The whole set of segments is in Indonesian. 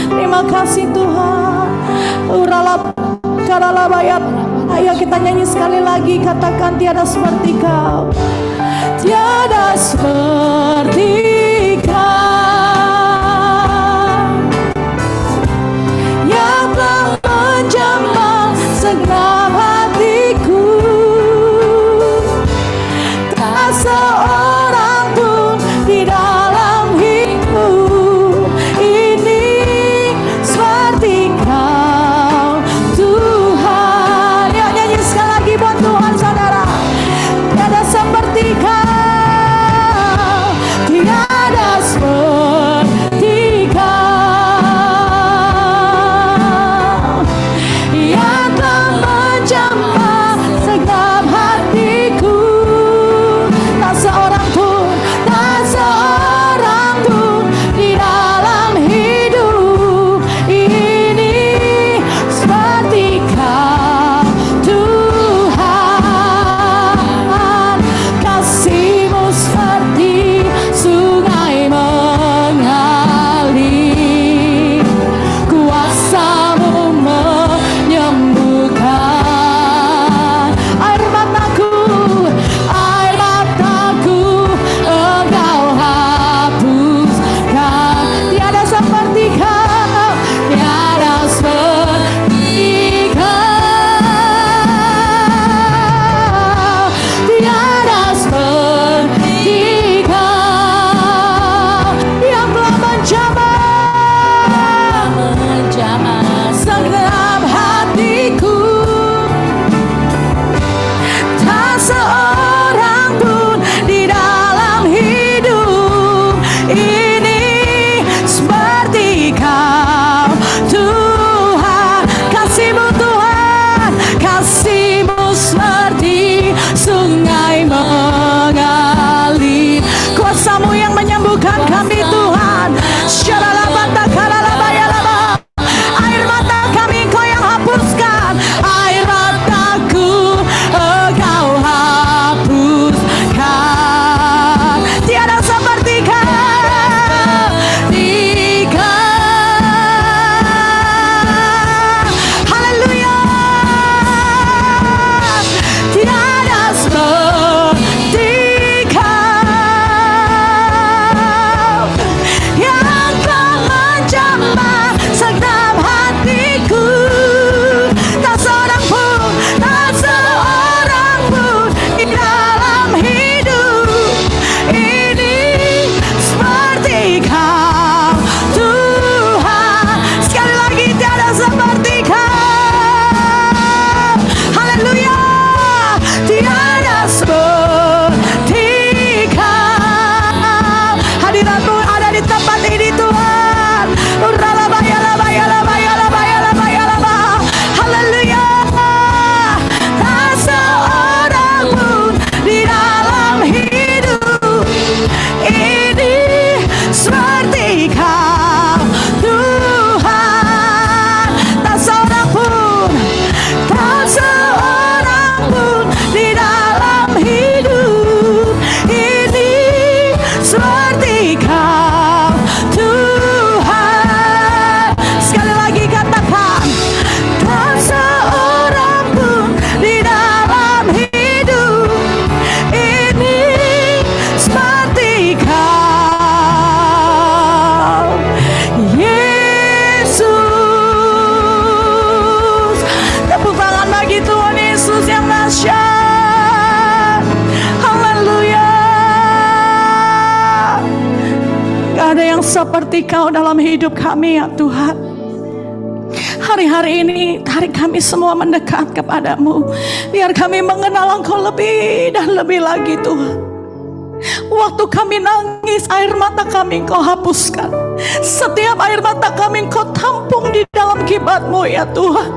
Terima kasih Tuhan. Ayo kita nyanyi sekali lagi, katakan tiada seperti Kau. Tiada seperti Kau yang telah menjamah segenap hatiku. Tak seorang pun di dalam hidupku ini seperti Kau, Tuhan. Yuk nyanyi sekali lagi buat Tuhan, saudara. Tiada seperti Kau, tiada seperti Kau yang telah menjamah segenap hatiku. Tak seorang pun di dalam hidup ini seperti Kau, Tuhan. Kasih-Mu seperti sungai mengalir, kuasa-Mu menyembuhkan. Air mataku Engkau hapuskan. Tiada seperti Kau, tiada seperti Kau, tiada seperti Kau yang telah menjamah segenap hatiku. Tak seorang pun di dalam hidup ini seperti Kau, Tuhan. Kasih-Mu Tuhan, kasih-Mu seperti sungai mengalir, kuasa-Mu yang menyembuhkan kami Tuhan. Air mata kami Engkau yang hapuskan, air mataku Engkau hapuskan. Tiada seperti Kau, haleluya. Tiada seperti Kau yang telah menjamah segenap hatiku. Tak seorang pun di dalam hidup ini seperti Kau, Tuhan. Sekali lagi, tiada seperti Kau, haleluya. Tiada seperti Kau. Hadirat-Mu ada di tempat ini Tuhan. Haleluya. Tak seorang pun di dalam hidup ini seperti Kau, Tuhan. Tak seorang pun di dalam hidup ini seperti Kau, Tuhan. Sekali lagi katakan, tak seorang pun di dalam hidup ini seperti Kau, Yesus. Tepuk tangan bagi Tuhan Yesus yang dahsyat. Haleluya. Gak ada yang seperti Kau dalam hidup kami ya Tuhan. Hari-hari ini tarik kami semua mendekat kepadamu, biar kami mengenal Engkau lebih dan lebih lagi Tuhan. Waktu kami nangis, air mata kami Engkau hapuskan. Setiap air mata kami Engkau tampung di dalam kiblat-Mu ya Tuhan.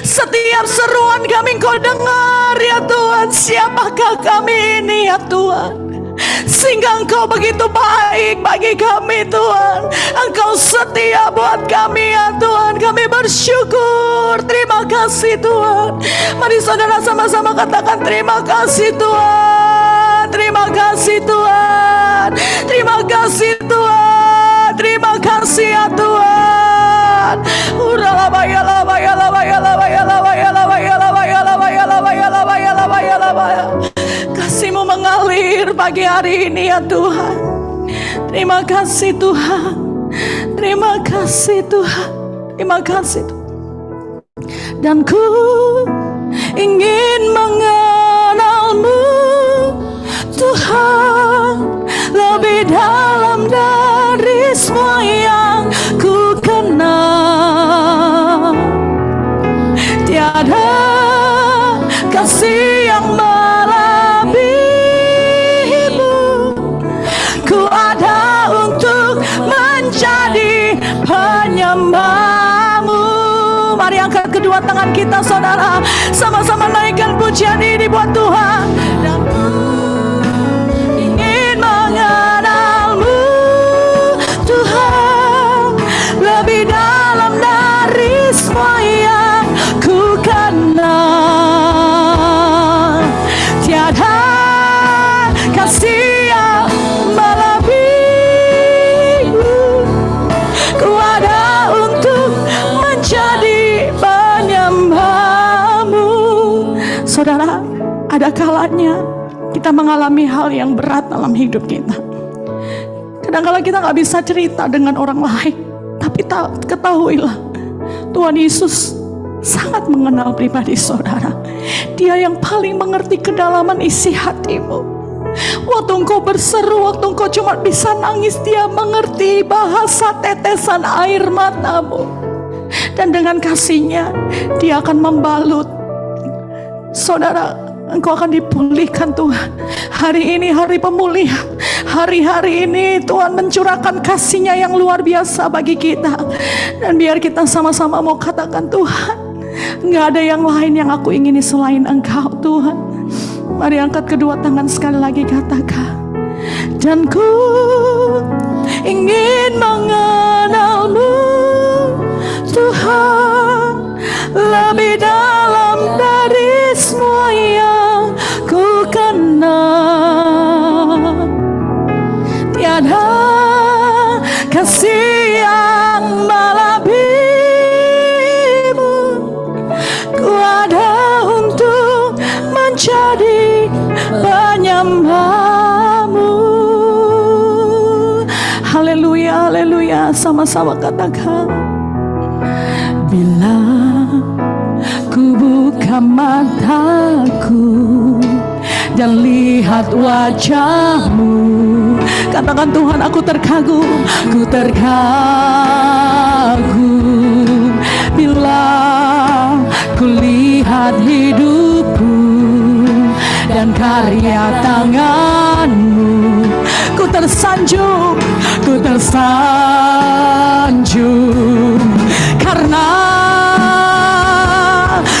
Setiap seruan kami Engkau dengar ya Tuhan. Siapakah kami ini ya Tuhan, sehingga Engkau begitu baik bagi kami Tuhan. Engkau setia buat kami ya Tuhan. Kami bersyukur. Terima kasih Tuhan. Mari saudara sama-sama katakan terima kasih Tuhan. Terima kasih kasih Tuhan. Terima kasih Tuhan. Terima kasih ya Tuhan. Kasih-Mu mengalir pagi hari ini ya Tuhan. Terima kasih Tuhan. Terima kasih Tuhan. Terima kasih Tuhan. Dan ku ingin mengenal-Mu Tuhan lebih dalam dari semua yang ku kenal. Tiada kasih yang melebihi-Mu. Ku ada untuk menjadi penyembah-Mu. Mari angkat kedua tangan kita saudara, sama-sama naikkan pujian ini buat Tuhan. Dan ku ingin mengenal-Mu Tuhan lebih dalam dari semua yang ku kenal. Tiada kasih yang melebihi-Mu. Ku ada untuk menjadi penyembah-Mu. Saudara, ada kalanya kita mengalami hal yang berat dalam hidup kita. Kadang-kadang kita gak bisa cerita dengan orang lain, tapi ketahuilah Tuhan Yesus sangat mengenal pribadi saudara. Dia yang paling mengerti kedalaman isi hatimu. Waktu engkau berseru, waktu engkau cuma bisa nangis, Dia mengerti bahasa tetesan air matamu. Dan dengan kasih-Nya Dia akan membalut saudara. Engkau akan dipulihkan Tuhan. Hari ini hari pemulihan. Hari-hari ini Tuhan mencurahkan kasih-Nya yang luar biasa bagi kita. Dan biar kita sama-sama mau katakan, Tuhan, gak ada yang lain yang aku ingini selain Engkau Tuhan. Mari angkat kedua tangan sekali lagi, katakan, dan ku ingin mengenal-Mu Tuhan lebih dalam dari semua yang ku kenal. Tiada kasih yang melebihi-Mu. Ku ada untuk menjadi penyembah-Mu. Haleluya, haleluya. Sama-sama katakan, bila ku buka mataku dan lihat wajah-Mu, katakan, Tuhan, aku terkagum, ku terkagum. Bila ku lihat hidupku dan karya tangan-Mu, ku tersanjung, ku tersanjung. Karena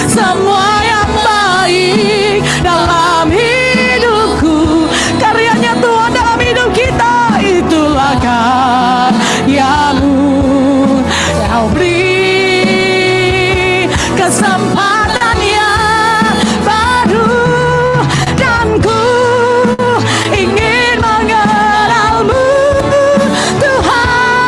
semua yang baik dalam hidupku, karyanya Tuhan dalam hidup kita, itulah karya-Mu. Kau beri kesempatan yang baru, dan ku ingin mengenal-Mu Tuhan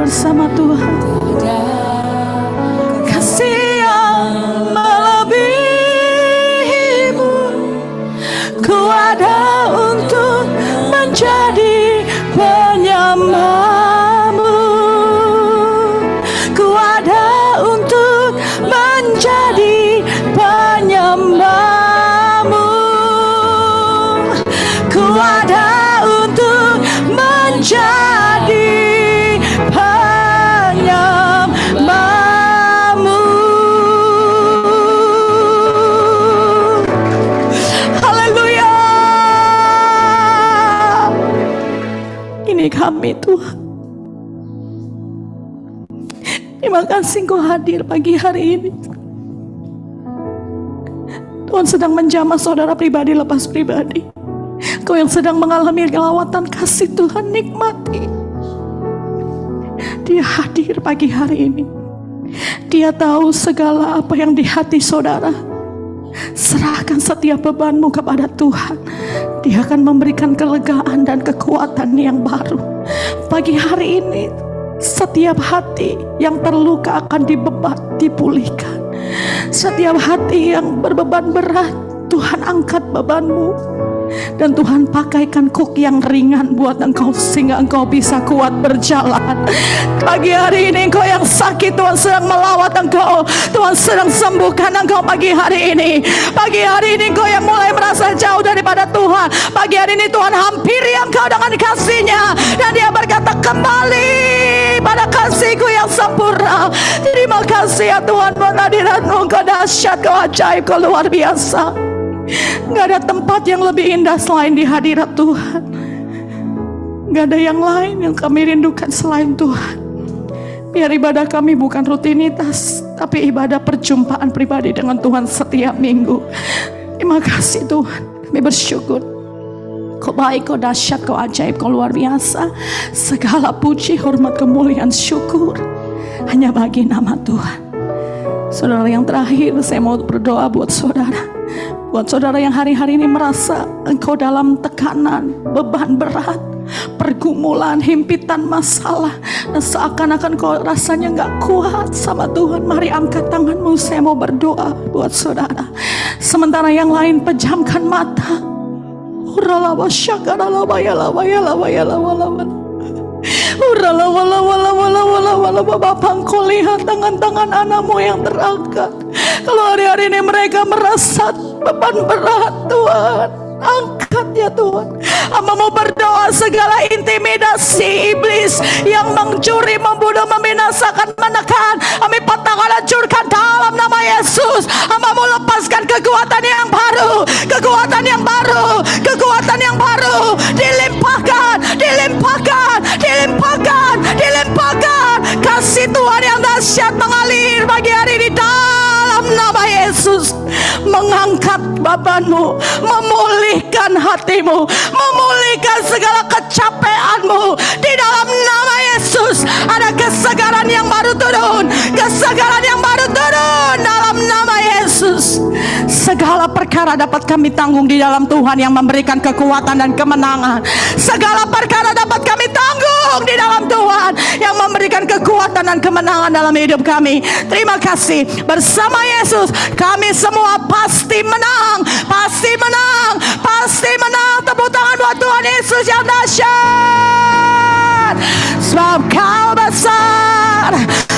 bersama Tuhan. Kasih yang melebihimu, ku ada untuk menjadi penyembahmu, ku ada untuk menjadi penyembahmu, ku ada untuk menjadi penyembahmu. Haleluya. Ini kami Tuhan. Terima kasih Engkau hadir pagi hari ini. Tuhan sedang menjamah saudara pribadi lepas pribadi. Kau yang sedang mengalami lawatan kasih Tuhan, nikmati. Dia hadir pagi hari ini. Dia tahu segala apa yang di hati saudara. Serahkan setiap bebanmu kepada Tuhan. Dia akan memberikan kelegaan dan kekuatan yang baru. Pagi hari ini setiap hati yang terluka akan dipulihkan. Setiap hati yang berbeban berat, Tuhan angkat bebanmu. Dan Tuhan pakaikan kuk yang ringan buat engkau, sehingga engkau bisa kuat berjalan. Pagi hari ini engkau yang sakit, Tuhan sedang melawat engkau. Tuhan sedang sembuhkan engkau pagi hari ini. Pagi hari ini engkau yang mulai merasa jauh daripada Tuhan, pagi hari ini Tuhan hampiri engkau dengan kasih-Nya. Dan Dia berkata, kembali pada kasih-Ku yang sempurna. Terima kasih ya Tuhan buat hadirat-Mu. Kau dahsyat, Kau ajaib, Kau luar biasa. Gak ada tempat yang lebih indah selain di hadirat Tuhan. Gak ada yang lain yang kami rindukan selain Tuhan. Biar ibadah kami bukan rutinitas, tapi ibadah perjumpaan pribadi dengan Tuhan setiap minggu. Terima kasih Tuhan. Kami bersyukur. Kau baik, Kau dahsyat, Kau ajaib, Kau luar biasa. Segala puji, hormat, kemuliaan, syukur hanya bagi nama Tuhan. Saudara yang terakhir, saya mau berdoa buat saudara. Buat saudara yang hari-hari ini merasa engkau dalam tekanan, beban berat, pergumulan, himpitan masalah, dan seakan-akan kau rasanya gak kuat sama Tuhan, mari angkat tanganmu, saya mau berdoa buat saudara. Sementara yang lain pejamkan mata. Bapak, Engkau lihat tangan-tangan anakmu yang terangkat. Kalau hari-hari ini mereka merasa beban berat, Tuhan, angkat ya Tuhan. Hamba mau berdoa segala intimidasi iblis yang mencuri, membunuh, membinasakan, menekan, kami patahkan, hancurkan dalam nama Yesus. Hamba mau lepaskan kekuatan yang baru, kekuatan yang baru, kekuatan yang baru. Dilimpahkan, dilimpahkan, dilimpahkan, dilimpahkan. Kasih Tuhan yang dahsyat mengalir pagi hari ini dalam nama Yesus. Mengangkat bebanmu, memulihkan hatimu, memulihkan segala kecapeanmu. Di dalam nama Yesus ada kesegaran yang baru turun, kesegaran yang baru turun dalam nama Yesus. Segala perkara dapat kami tanggung di dalam Tuhan yang memberikan kekuatan dan kemenangan. Segala perkara dapat kami tanggung di dalam Tuhan yang memberikan kekuatan dan kemenangan dalam hidup kami. Terima kasih. Bersama Yesus kami semua pasti menang, pasti menang, pasti menang. Tepuk tangan buat Tuhan Yesus yang dahsyat. Sebab Kau besar,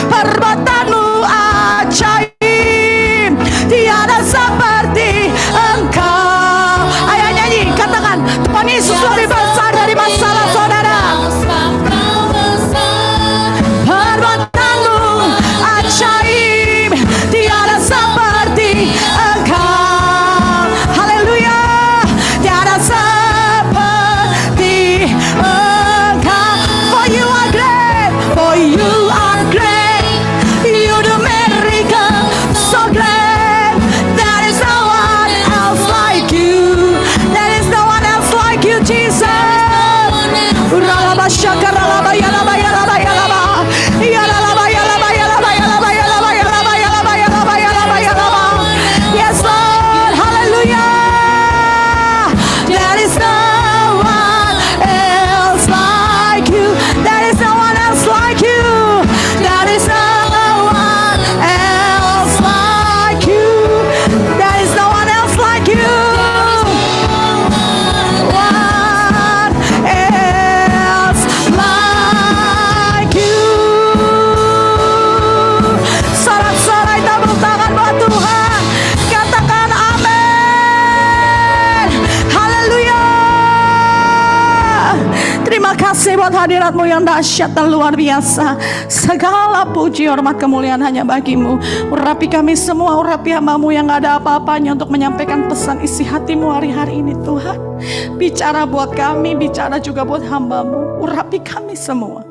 perbuatanmu ajaib, tiada seperti Engkau. Ayo nyanyi, katakan, Tuhan Yesus lebih besar dari masalah saudara. Perbuatanmu ajaib, tiada seperti Engkau. Haleluya, tiada seperti Engkau. For you are great, for you are great, kasih buat hadirat-Mu yang dahsyat dan luar biasa. Segala puji, hormat, kemuliaan hanya bagi-Mu. Urapi kami semua, urapi hamba-Mu yang gak ada apa-apanya untuk menyampaikan pesan isi hati-Mu hari-hari ini Tuhan. Bicara buat kami, bicara juga buat hamba-Mu. Urapi kami semua.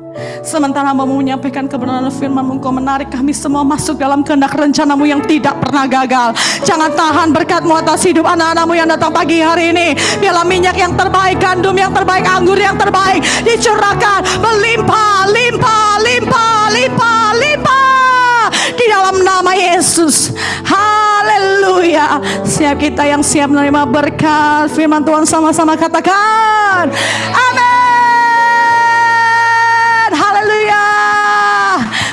Sementara hamba-Mu menyampaikan kebenaran firman-Mu, Engkau menarik kami semua masuk dalam kehendak rencana-Mu yang tidak pernah gagal. Jangan tahan berkat-Mu atas hidup anak-anak-Mu yang datang pagi hari ini. Biarlah minyak yang terbaik, gandum yang terbaik, anggur yang terbaik dicurahkan berlimpah, limpah, limpah, limpah, limpah di dalam nama Yesus. Haleluya. Siap kita yang siap menerima berkat firman Tuhan, sama-sama katakan amin. Haleluya.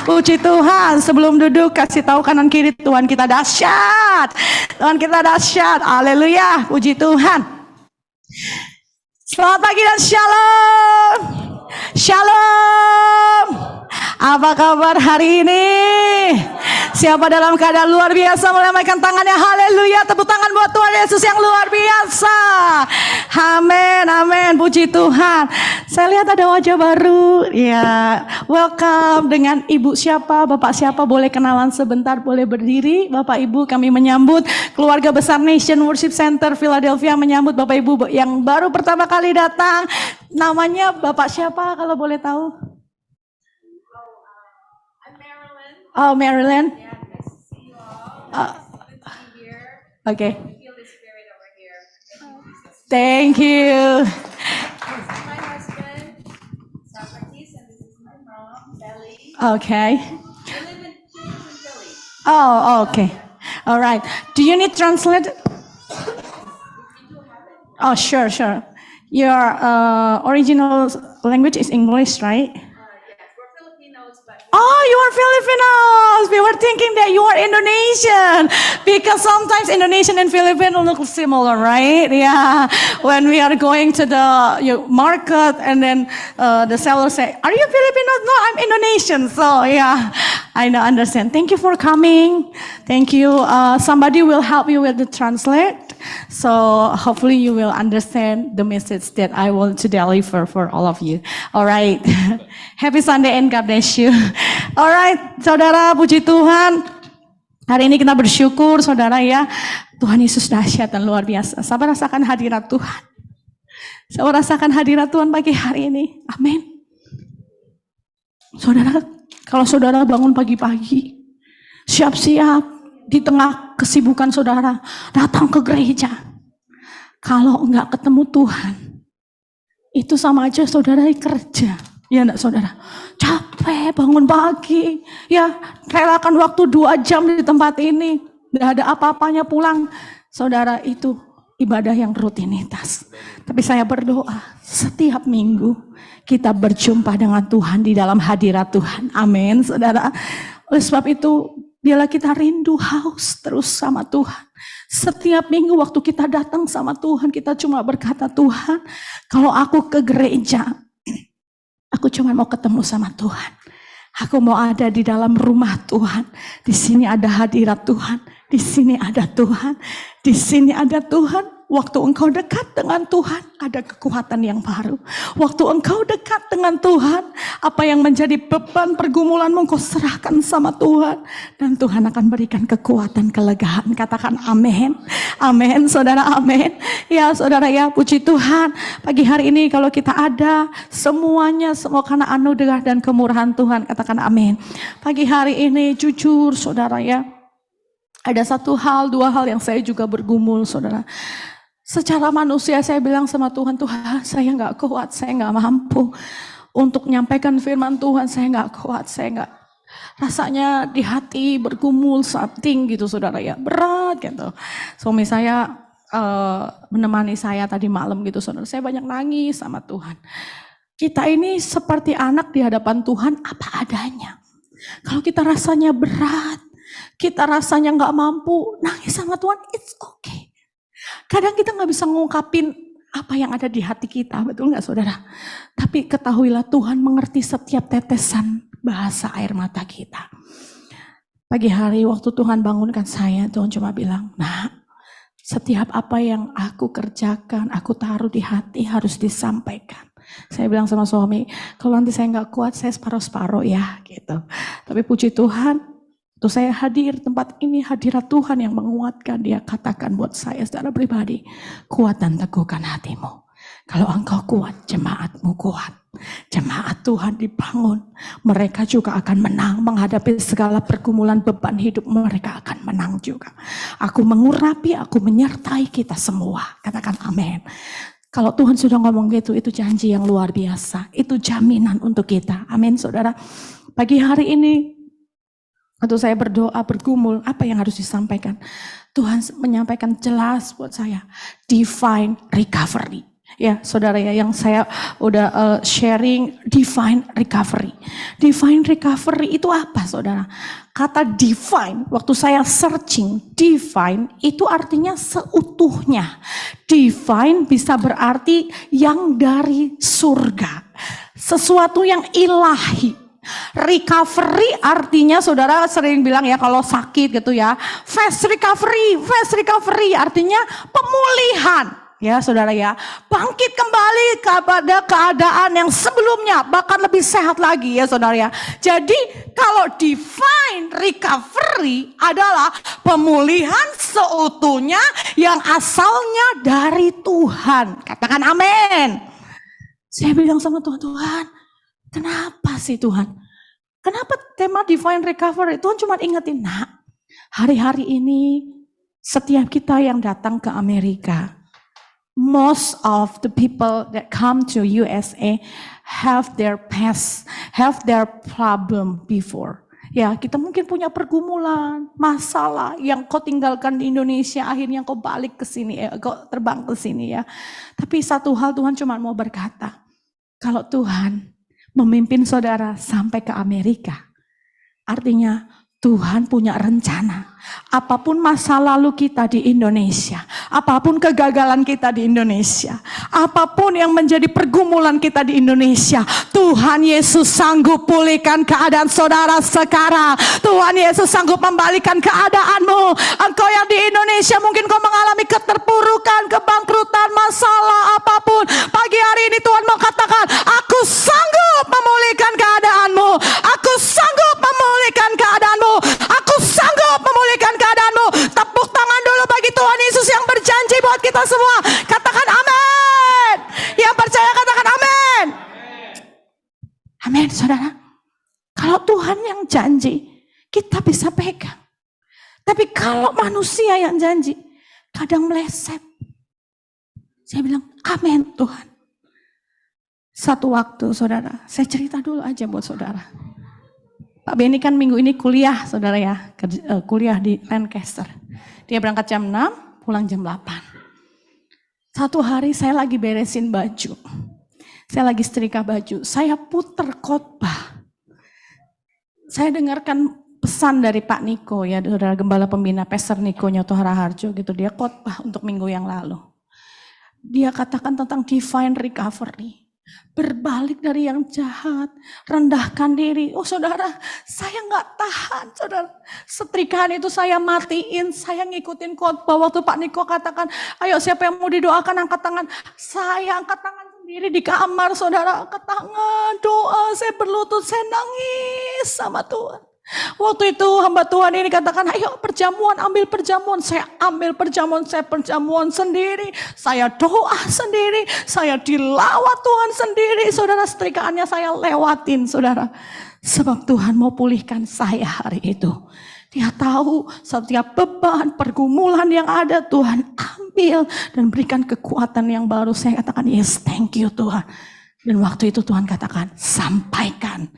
Puji Tuhan. Sebelum duduk kasih tahu kanan kiri, Tuhan kita dahsyat. Tuhan kita dahsyat. Haleluya. Puji Tuhan. Selamat pagi dan shalom. Shalom. Apa kabar hari ini? Siapa dalam keadaan luar biasa melambaikan tangannya? Haleluya. Tepuk tangan buat Tuhan Yesus yang luar biasa. Amin, amin. Puji Tuhan. Saya lihat ada wajah baru. Ya, welcome. Dengan Ibu siapa, Bapak siapa? Boleh kenalan sebentar, boleh berdiri. Bapak Ibu, kami menyambut keluarga besar Nation Worship Center Philadelphia, menyambut Bapak Ibu yang baru pertama kali datang. Namanya Bapak siapa kalau boleh tahu? Oh, Marilyn. Okay. Thank you. My husband, Socrates, and this is my mom, Belly. Okay. We live in Philly. Oh, okay. All right. Do you need translate? Oh, sure. Your original language is English, right? Yes, we're Filipinos, but Oh, you are Filipinos. We were thinking that you are Indonesian because sometimes Indonesian and Filipino look similar, right? Yeah. When we are going to the market and then the seller say, "Are you Filipino?" No, I'm Indonesian. So yeah, I know, understand. Thank you for coming. Thank you. Somebody will help you with the translate. So hopefully you will understand the message that I want to deliver for all of you. All right. Happy Sunday and God bless you. Alright, saudara, puji Tuhan. Hari ini kita bersyukur, saudara ya. Tuhan Yesus dahsyat dan luar biasa. Saya merasakan hadirat Tuhan. Saya merasakan hadirat Tuhan pagi hari ini. Amin. Saudara, kalau saudara bangun pagi-pagi, siap-siap di tengah kesibukan saudara, datang ke gereja. Kalau enggak ketemu Tuhan, itu sama aja saudara kerja. Ya enggak saudara? Capek bangun pagi, ya relakan waktu 2 jam di tempat ini, enggak ada apa-apanya pulang. Saudara, itu ibadah yang rutinitas. Tapi saya berdoa setiap minggu kita berjumpa dengan Tuhan di dalam hadirat Tuhan. Amin saudara. Oleh sebab itu, biarlah kita rindu haus terus sama Tuhan. Setiap minggu waktu kita datang sama Tuhan, kita cuma berkata, Tuhan, kalau aku ke gereja, aku cuma mau ketemu sama Tuhan. Aku mau ada di dalam rumah Tuhan. Di sini ada hadirat Tuhan. Di sini ada Tuhan. Di sini ada Tuhan. Waktu engkau dekat dengan Tuhan, ada kekuatan yang baru. Waktu engkau dekat dengan Tuhan, apa yang menjadi beban pergumulanmu, engkau serahkan sama Tuhan. Dan Tuhan akan berikan kekuatan, kelegaan. Katakan amin. Amin, saudara, amin. Ya, saudara ya, puji Tuhan. Pagi hari ini kalau kita ada, semuanya semua karena anugerah dan kemurahan Tuhan. Katakan amin. Pagi hari ini, jujur, saudara ya. Ada 1 hal, 2 hal yang saya juga bergumul, saudara. Secara manusia saya bilang sama Tuhan, Tuhan saya gak kuat, saya gak mampu untuk menyampaikan firman Tuhan, saya gak kuat, saya gak, rasanya di hati bergumul something gitu saudara ya, berat gitu. Suami saya menemani saya tadi malam gitu saudara, saya banyak nangis sama Tuhan. Kita ini seperti anak di hadapan Tuhan apa adanya. Kalau kita rasanya berat, kita rasanya gak mampu, nangis sama Tuhan, it's okay. Kadang kita gak bisa ngungkapin apa yang ada di hati kita, betul gak saudara? Tapi ketahuilah Tuhan mengerti setiap tetesan bahasa air mata kita. Pagi hari waktu Tuhan bangunkan saya, Tuhan cuma bilang, nah setiap apa yang aku kerjakan, aku taruh di hati harus disampaikan. Saya bilang sama suami, kalau nanti saya nggak kuat, saya separuh-separuh ya, gitu. Tapi puji Tuhan, tuh saya hadir tempat ini, hadirat Tuhan yang menguatkan. Dia katakan buat saya secara pribadi, kuat dan teguhkan hatimu. Kalau engkau kuat, jemaatmu kuat. Jemaat Tuhan dibangun. Mereka juga akan menang menghadapi segala pergumulan beban hidup. Mereka akan menang juga. Aku mengurapi, aku menyertai kita semua. Katakan amin. Kalau Tuhan sudah ngomong gitu, itu janji yang luar biasa. Itu jaminan untuk kita. Amin saudara. Pagi hari ini, waktu saya berdoa, bergumul, apa yang harus disampaikan? Tuhan menyampaikan jelas buat saya. Divine recovery. Ya saudara ya, yang saya udah sharing divine recovery. Divine recovery itu apa saudara? Kata divine, waktu saya searching, divine itu artinya seutuhnya. Divine bisa berarti yang dari surga. Sesuatu yang ilahi. Recovery artinya saudara sering bilang ya kalau sakit gitu ya. Fast recovery artinya pemulihan. Ya saudara ya, bangkit kembali kepada keadaan yang sebelumnya, bahkan lebih sehat lagi ya saudara ya. Jadi kalau divine recovery adalah pemulihan seutuhnya yang asalnya dari Tuhan. Katakan amin. Saya bilang sama Tuhan, Tuhan kenapa sih Tuhan? Kenapa tema divine recovery? Tuhan cuma ingetin, nak, hari-hari ini setiap kita yang datang ke Amerika, most of the people that come to USA have their past, have their problem before. Ya, kita mungkin punya pergumulan, masalah yang kau tinggalkan di Indonesia, akhirnya kau balik ke sini, kau terbang ke sini ya. Tapi satu hal Tuhan cuma mau berkata, kalau Tuhan memimpin saudara sampai ke Amerika, artinya Tuhan punya rencana. Apapun masa lalu kita di Indonesia, apapun kegagalan kita di Indonesia, apapun yang menjadi pergumulan kita di Indonesia, Tuhan Yesus sanggup pulihkan keadaan saudara sekarang. Tuhan Yesus sanggup membalikan keadaanmu. Engkau yang di Indonesia mungkin kau mengalami keterpurukan, kebangkrutan, masalah apapun. Pagi hari ini Tuhan mau katakan, aku sanggup memulihkan keadaanmu. Aku sanggup memulihkan keadaanmu. Aku sanggup memulihkan keadaanmu. Tepuk tangan dulu bagi Tuhan Yesus yang berjanji buat kita semua. Katakan amin. Yang percaya katakan amin. Amin saudara. Kalau Tuhan yang janji, kita bisa pegang. Tapi kalau manusia yang janji, kadang meleset. Saya bilang amin Tuhan. Satu waktu saudara, saya cerita dulu aja buat saudara. Pak Benny kan minggu ini kuliah saudara ya, kuliah di Lancaster. Dia berangkat jam 6, pulang jam 8. Satu hari saya lagi beresin baju. Saya lagi setrika baju, saya puter khotbah. Saya dengarkan pesan dari Pak Niko ya, saudara Gembala Pembina Pastor Niko Nyoto Haraharjo gitu. Dia khotbah untuk minggu yang lalu. Dia katakan tentang divine recovery. Berbalik dari yang jahat, rendahkan diri. Oh saudara, saya nggak tahan saudara. Setrikaan itu saya matiin, saya ngikutin khotbah. Waktu Pak Niko katakan, ayo siapa yang mau didoakan angkat tangan. Saya angkat tangan sendiri di kamar saudara. Angkat tangan, doa, saya berlutut, saya nangis sama Tuhan. Waktu itu hamba Tuhan ini katakan, ayo perjamuan, ambil perjamuan. Saya ambil perjamuan, saya perjamuan sendiri. Saya doa sendiri, saya dilawat Tuhan sendiri. Saudara, setrikaannya saya lewatin saudara. Sebab Tuhan mau pulihkan saya hari itu. Dia tahu setiap beban, pergumulan yang ada Tuhan ambil dan berikan kekuatan yang baru. Saya katakan, yes thank you Tuhan. Dan waktu itu Tuhan katakan, sampaikan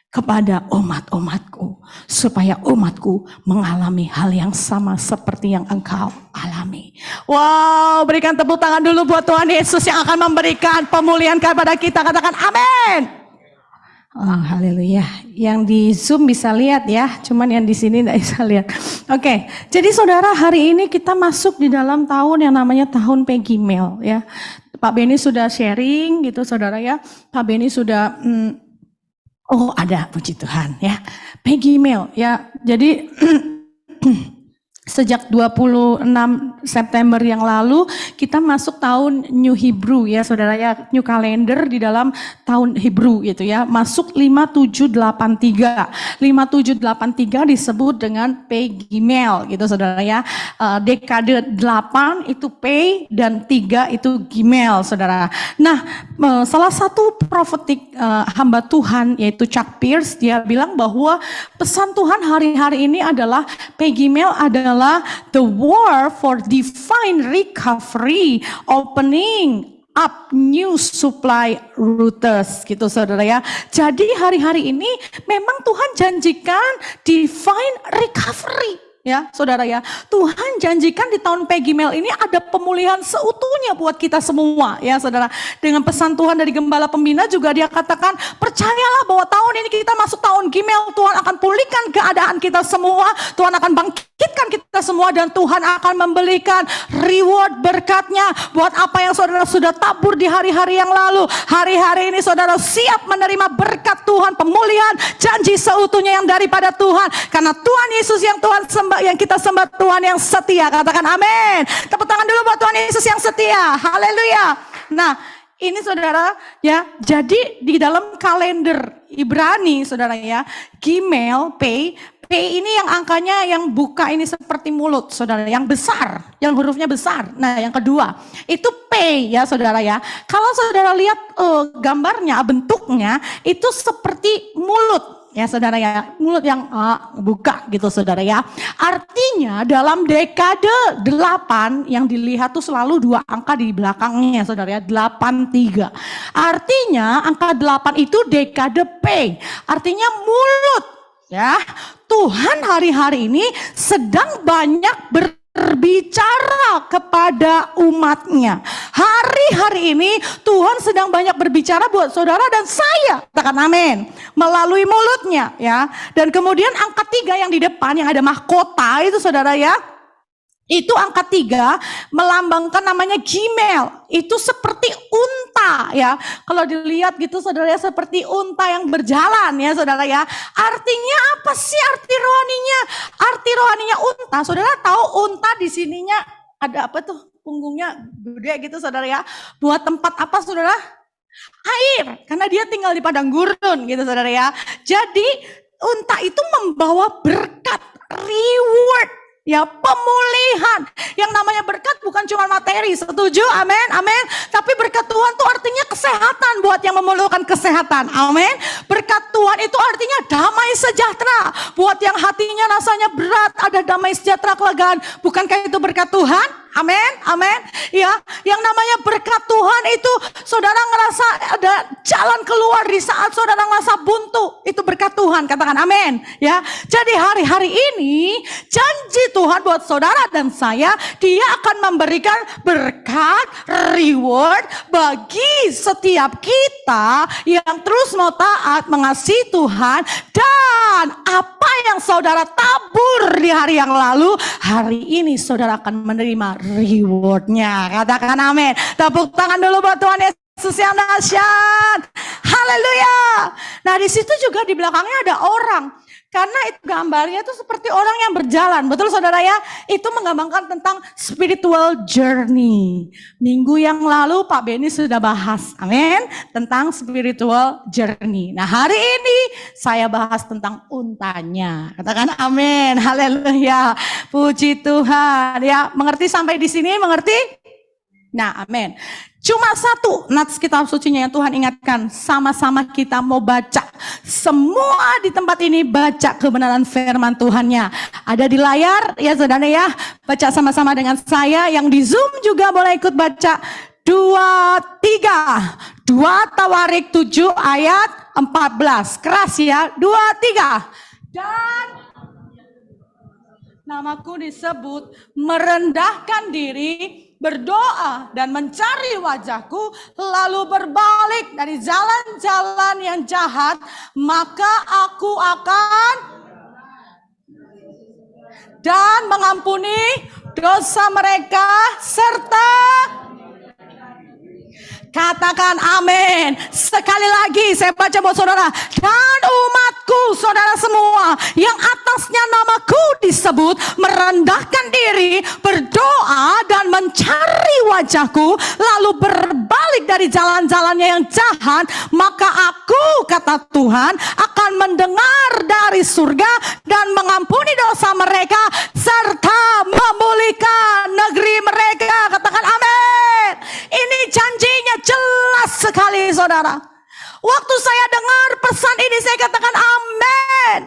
kepada umat-umatku, supaya umatku mengalami hal yang sama seperti yang engkau alami. Wow, berikan tepuk tangan dulu buat Tuhan Yesus yang akan memberikan pemulihan kepada kita. Katakan amin. Oh, haleluya. Yang di Zoom bisa lihat ya, cuman yang di sini tidak bisa lihat. Oke, jadi saudara, hari ini kita masuk di dalam tahun yang namanya tahun Peggy Mel ya. Pak Benny sudah sharing gitu saudara ya. Pak Benny sudah oh ada, puji Tuhan ya. Peggy Mel ya. Jadi sejak 26 September yang lalu kita masuk tahun New Hebrew ya saudara ya, New Calendar di dalam tahun Hebrew gitu ya, masuk 5783. 5783 disebut dengan Pei Gimel gitu saudara ya. Dekade 8 itu Pei dan 3 itu Gimel saudara. Nah, salah satu profetik hamba Tuhan yaitu Chuck Pierce, dia bilang bahwa pesan Tuhan hari-hari ini adalah Pei Gimel adalah the war for divine recovery, opening up new supply routes gitu saudara ya. Jadi hari-hari ini memang Tuhan janjikan divine recovery. Ya, saudara ya, Tuhan janjikan di tahun Pei Gimel ini ada pemulihan seutuhnya buat kita semua, ya saudara. Dengan pesan Tuhan dari Gembala Pembina juga dia katakan, percayalah bahwa tahun ini kita masuk tahun Gimel, Tuhan akan pulihkan keadaan kita semua, Tuhan akan bangkitkan kita semua, dan Tuhan akan memberikan reward berkatnya buat apa yang saudara sudah tabur di hari-hari yang lalu. Hari-hari ini saudara siap menerima berkat Tuhan, pemulihan, janji seutuhnya yang daripada Tuhan, karena Tuhan Yesus yang Tuhan sembah, yang kita sembah, Tuhan yang setia. Katakan amin. Tepuk tangan dulu buat Tuhan Yesus yang setia. Haleluya. Nah, ini saudara ya, jadi di dalam kalender Ibrani saudara ya, Gimel, Pei ini yang angkanya yang buka ini seperti mulut saudara, yang besar, yang hurufnya besar. Nah, yang kedua itu Pei ya saudara ya. Kalau saudara lihat gambarnya, bentuknya itu seperti mulut. Ya saudara ya, mulut yang buka gitu saudara ya. Artinya dalam dekade 8 yang dilihat tuh selalu dua angka di belakangnya saudara ya, 83. Artinya angka 8 itu dekade P, artinya mulut ya. Tuhan hari-hari ini sedang banyak berbicara kepada umatnya. Hari-hari ini Tuhan sedang banyak berbicara buat saudara dan saya. Katakan amin. Melalui mulutnya ya. Dan kemudian angka 3 yang di depan yang ada mahkota itu saudara ya. Itu angka 3 melambangkan namanya Gimel. Itu seperti unta ya. Kalau dilihat gitu saudara ya, seperti unta yang berjalan ya saudara ya. Artinya apa sih arti rohaninya? Arti rohaninya unta. Saudara tahu unta di sininya ada apa tuh? Punggungnya gede gitu saudara ya. Buat tempat apa saudara? Air. Karena dia tinggal di padang gurun gitu saudara ya. Jadi unta itu membawa berkat, reward. Ya, pemulihan. Yang namanya berkat bukan cuma materi, setuju? Amin, amin. Tapi berkat Tuhan itu artinya kesehatan buat yang memerlukan kesehatan. Amin. Berkat Tuhan itu artinya damai sejahtera. Buat yang hatinya rasanya berat, ada damai sejahtera, kelegaan. Bukankah itu berkat Tuhan? Amin, amin. Ya, yang namanya berkat Tuhan itu saudara ngerasa ada jalan keluar di saat saudara ngerasa buntu. Itu berkat Tuhan, katakan amin. Ya, jadi hari-hari ini janji Tuhan buat saudara dan saya, Dia akan memberikan berkat, reward bagi setiap kita yang terus mau taat, mengasihi Tuhan, dan apa yang saudara tabur di hari yang lalu, hari ini saudara akan menerima rewardnya. Katakan amin. Tepuk tangan dulu buat Tuhan Yesus yang dahsyat. Haleluya. Nah, di situ juga di belakangnya ada orang. Karena itu gambarnya itu seperti orang yang berjalan. Betul saudara ya? Itu menggambarkan tentang spiritual journey. Minggu yang lalu Pak Beni sudah bahas, amin, tentang spiritual journey. Nah, hari ini saya bahas tentang untanya. Katakan amin. Haleluya. Puji Tuhan. Ya, mengerti sampai di sini? Mengerti? Nah, amin. Cuma satu nats kitab sucinya yang Tuhan ingatkan, sama-sama kita mau baca. Semua di tempat ini baca kebenaran firman Tuhannya. Ada di layar ya saudara ya. Baca sama-sama dengan saya, yang di Zoom juga boleh ikut baca. 2 Tawarik 7 ayat 14. Keras ya. 2, 3. Dan namaku disebut, merendahkan diri, berdoa dan mencari wajahku, lalu berbalik dari jalan-jalan yang jahat, maka aku akan dan mengampuni dosa mereka serta Katakan amin. Sekali lagi saya baca buat saudara. Dan umatku, saudara semua, yang atasnya namaku disebut, merendahkan diri, berdoa dan mencari wajahku, lalu berbalik dari jalan-jalannya yang jahat, maka aku, kata Tuhan, akan mendengar dari surga dan mengampuni dosa mereka serta memulihkan negeri mereka. Katakan amin. Ini janjinya jelas sekali, saudara. Waktu saya dengar pesan ini, saya katakan amin.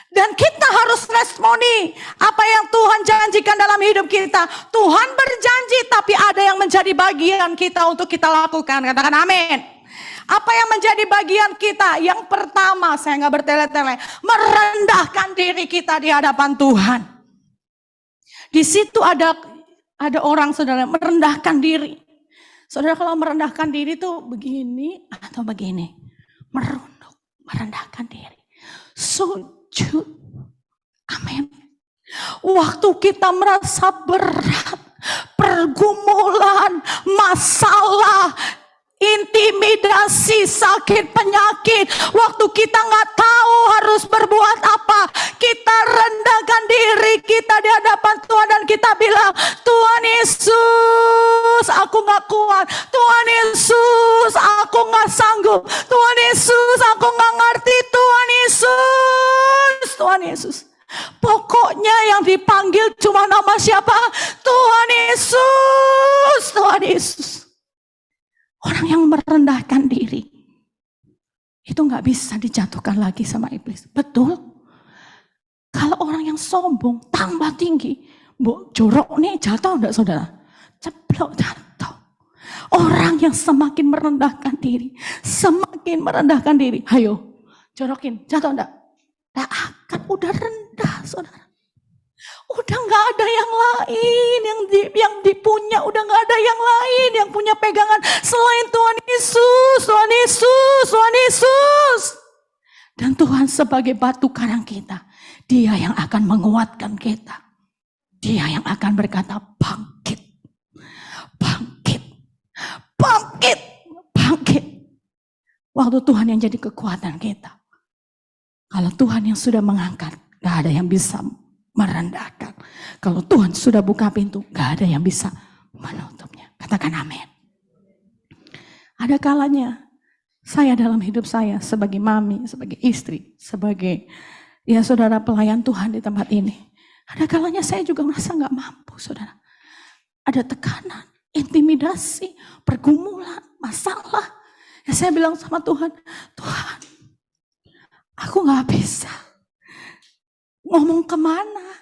Dan kita harus responi apa yang Tuhan janjikan dalam hidup kita. Tuhan berjanji, tapi ada yang menjadi bagian kita untuk kita lakukan. Katakan amin. Apa yang menjadi bagian kita? Yang pertama, saya nggak bertele-tele, merendahkan diri kita di hadapan Tuhan. Di situ ada orang, saudara, merendahkan diri. Saudara, kalau merendahkan diri itu begini atau begini. Merunduk, merendahkan diri. Sujud. Amin. Waktu kita merasa berat, pergumulan, masalah, intimidasi, sakit, penyakit, waktu kita nggak tahu harus berbuat apa, kita rendahkan diri kita di hadapan Tuhan dan kita bilang, Tuhan Yesus, aku nggak kuat. Tuhan Yesus, aku nggak sanggup. Tuhan Yesus, aku nggak ngerti. Tuhan Yesus, Tuhan Yesus. Pokoknya yang dipanggil cuma nama siapa? Tuhan Yesus, Tuhan Yesus. Orang yang merendahkan diri itu gak bisa dijatuhkan lagi sama iblis. Betul. Kalau orang yang sombong tambah tinggi, jorok nih jatuh enggak, saudara? Ceplok jatuh. Orang yang semakin merendahkan diri, ayo jorokin, jatuh enggak? Tak akan, udah rendah, saudara. Udah gak ada yang lain yang dipunya, udah gak ada yang lain yang punya pegangan selain Tuhan Yesus, Tuhan Yesus, Tuhan Yesus. Dan Tuhan sebagai batu karang kita, Dia yang akan menguatkan kita. Dia yang akan berkata, bangkit, bangkit, bangkit, bangkit. Waktu Tuhan yang jadi kekuatan kita. Kalau Tuhan yang sudah mengangkat, gak ada yang bisa merendahkan. Kalau Tuhan sudah buka pintu, gak ada yang bisa menutupnya. Katakan amin. Ada kalanya saya dalam hidup saya sebagai mami, sebagai istri, sebagai saudara pelayan Tuhan di tempat ini. Ada kalanya saya juga merasa gak mampu, saudara. Ada tekanan, intimidasi, pergumulan, masalah. Saya bilang sama Tuhan, Tuhan, aku gak bisa. Ngomong kemana?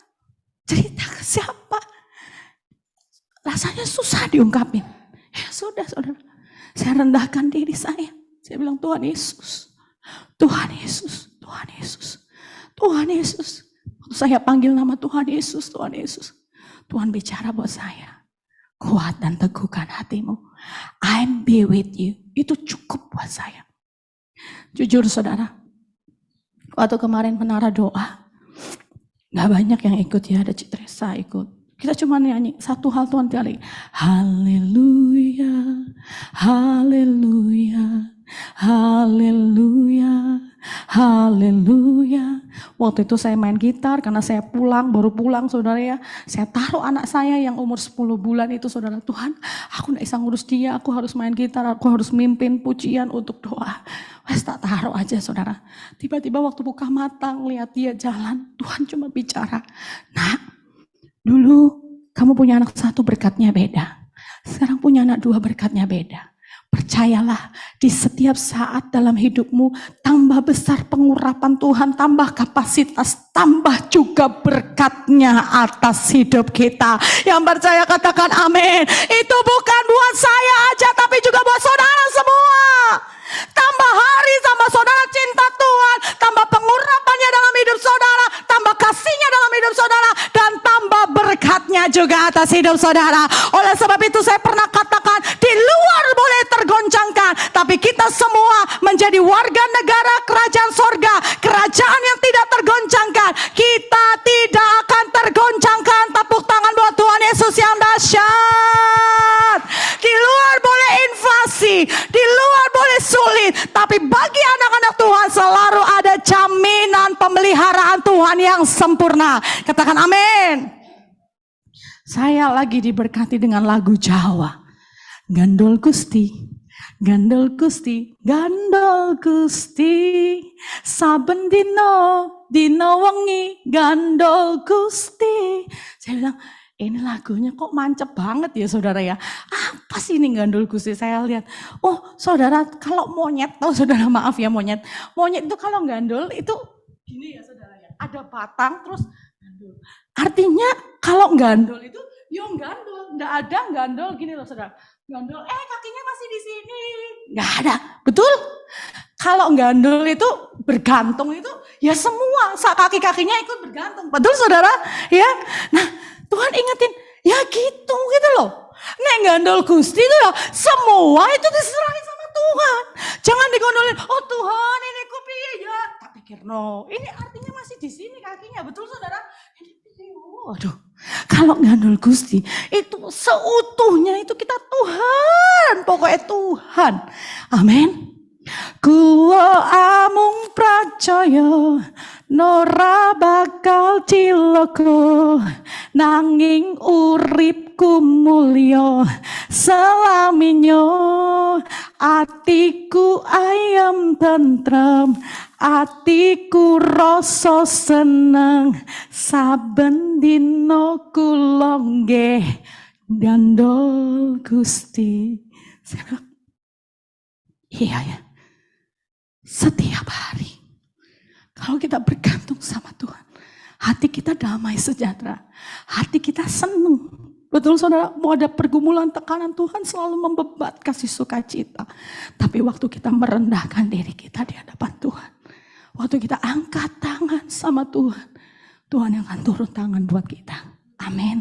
Cerita ke siapa? Rasanya susah diungkapin. Ya sudah, saudara. Saya rendahkan diri saya. Saya bilang, Tuhan Yesus, Tuhan Yesus, Tuhan Yesus, Tuhan Yesus. Waktu saya panggil nama Tuhan Yesus, Tuhan Yesus, Tuhan bicara buat saya. Kuat dan teguhkan hatimu. I'm be with you. Itu cukup buat saya. Jujur, saudara. Waktu kemarin menara doa, gak banyak yang ikut ya, ada Citresa ikut. Kita cuma nyanyi satu hal Tuhan kali. Haleluya, haleluya, haleluya, haleluya. Waktu itu saya main gitar karena saya baru pulang, saudara ya. Saya taruh anak saya yang umur 10 bulan itu, saudara. Tuhan, aku gak bisa ngurus dia, aku harus main gitar, aku harus mimpin pujian untuk doa. Wes tak taruh aja, saudara. Tiba-tiba waktu buka mata ngeliat dia jalan, Tuhan cuma bicara, nak, dulu kamu punya anak satu berkatnya beda. Sekarang punya anak dua berkatnya beda. Percayalah, di setiap saat dalam hidupmu tambah besar pengurapan Tuhan, tambah kapasitas, tambah juga berkatnya atas hidup kita. Yang percaya katakan amin. Itu bukan buat saya aja, tapi juga buat saudara semua. Tambah hari sama saudara cinta Tuhan, tambah pengurapannya dalam hidup saudara, tambah kasihnya dalam hidup saudara, dan tambah berkatnya juga atas hidup saudara. Oleh sebab itu saya pernah katakan, di luar boleh tergoncangkan, tapi kita semua menjadi warga negara kerajaan sorga, kerajaan yang tidak tergoncangkan. Kita tidak akan tergoncangkan. Tepuk tangan buat Tuhan Yesus yang dahsyat. Di luar boleh inflasi, Tuhan yang sempurna. Katakan amin. Saya lagi diberkati dengan lagu Jawa. Gandol Gusti, gandol Gusti, gandol Gusti. Saben dino wengi, gandol Gusti. Saya bilang, ini lagunya kok mancep banget ya saudara ya. Apa sih ini gandol Gusti? Saya lihat, oh saudara kalau monyet, tahu saudara maaf ya monyet. Monyet itu kalau gandol itu gini ya saudara ya. Ada batang terus gandol. Artinya kalau gandol itu, yo gandol. Nggak ada gandol gini loh saudara. Gandol, kakinya masih di sini. Nggak ada, betul? Kalau gandol itu bergantung itu, ya semua kaki-kakinya ikut bergantung. Betul saudara? Ya. Nah, Tuhan ingetin, ya gitu loh. Nek gandol Gusti itu ya semua itu diserahin sama Tuhan. Jangan digondolin, oh Tuhan ini kupiye ya. Tak pikir no, ini artinya masih di sini kakinya. Betul saudara? Waduh, kalau gandol Gusti itu seutuhnya itu kita Tuhan. Pokoknya Tuhan. Amin. Kulo amung pracaya nora bakal ciloko nanging uripku mulya selaminyo atiku ayem tentrem atiku rasa seneng saben dina kula nggih gandol Gusti. Iya ya. Setiap hari, kalau kita bergantung sama Tuhan, hati kita damai sejahtera, hati kita senang. Betul saudara, mau ada pergumulan tekanan Tuhan selalu membebat kasih sukacita. Tapi waktu kita merendahkan diri kita di hadapan Tuhan, waktu kita angkat tangan sama Tuhan, Tuhan yang akan turun tangan buat kita. Amin.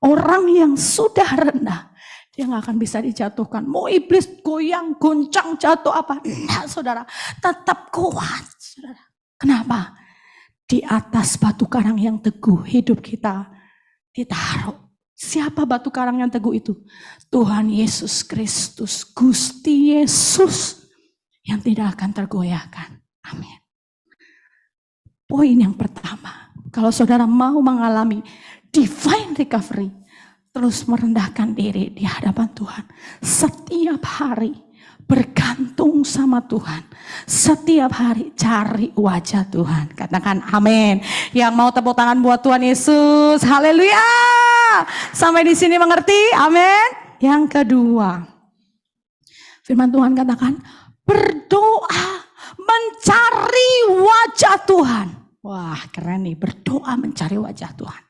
Orang yang sudah rendah, dia gak akan bisa dijatuhkan. Mau iblis goyang, goncang, jatuh apa. Enggak saudara. Tetap kuat saudara. Kenapa? Di atas batu karang yang teguh hidup kita ditaruh. Siapa batu karang yang teguh itu? Tuhan Yesus Kristus. Gusti Yesus. Yang tidak akan tergoyahkan. Amin. Poin yang pertama. Kalau saudara mau mengalami divine recovery. Terus merendahkan diri di hadapan Tuhan. Setiap hari bergantung sama Tuhan. Setiap hari cari wajah Tuhan. Katakan amin. Yang mau tepuk tangan buat Tuhan Yesus. Haleluya. Sampai di sini mengerti? Amin. Yang kedua. Firman Tuhan katakan berdoa mencari wajah Tuhan. Wah keren nih, berdoa mencari wajah Tuhan.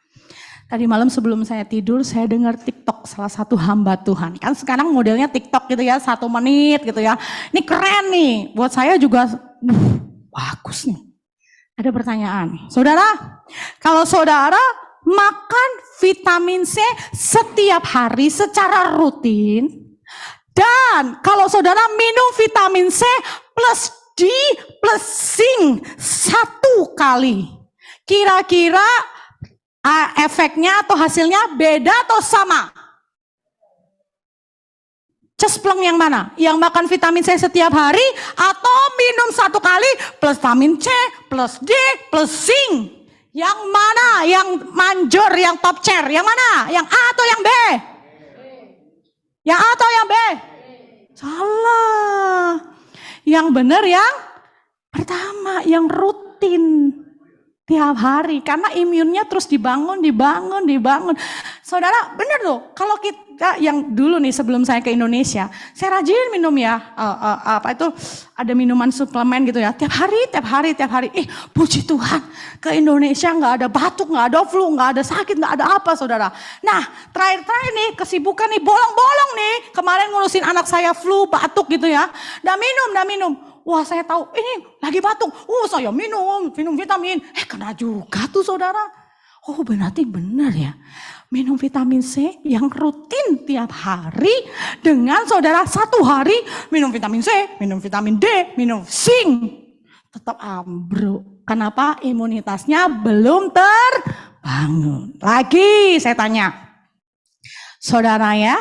Tadi malam sebelum saya tidur, saya dengar TikTok salah satu hamba Tuhan. Kan sekarang modelnya TikTok gitu ya, 1 menit gitu ya. Ini keren nih, buat saya juga bagus nih. Ada pertanyaan, saudara, kalau saudara makan vitamin C setiap hari secara rutin, dan kalau saudara minum vitamin C plus D plus zinc 1 kali, kira-kira efeknya atau hasilnya beda atau sama? Cespleng yang mana? Yang makan vitamin C setiap hari atau minum 1 kali plus vitamin C plus D plus zinc? Yang mana? Yang manjur, yang top chair? Yang mana? Yang A atau yang B? Yang A atau yang B? Salah. Yang benar yang pertama, yang rutin. Tiap hari, karena imunnya terus dibangun. Saudara, benar tuh, kalau kita yang dulu nih sebelum saya ke Indonesia, saya rajin minum ya, ada minuman suplemen gitu ya, tiap hari. Puji Tuhan, ke Indonesia nggak ada batuk, nggak ada flu, nggak ada sakit, nggak ada apa saudara. Nah, terakhir nih, kesibukan nih, bolong-bolong nih, kemarin ngurusin anak saya flu, batuk gitu ya, dah minum. Wah saya tahu ini lagi batuk. Saya minum vitamin. Kena juga tuh saudara. Oh berarti benar ya. Minum vitamin C yang rutin tiap hari. Dengan saudara 1 hari minum vitamin C, minum vitamin D, minum zinc. Tetap ambruk. Kenapa? Imunitasnya belum terbangun. Lagi saya tanya. Saudara ya.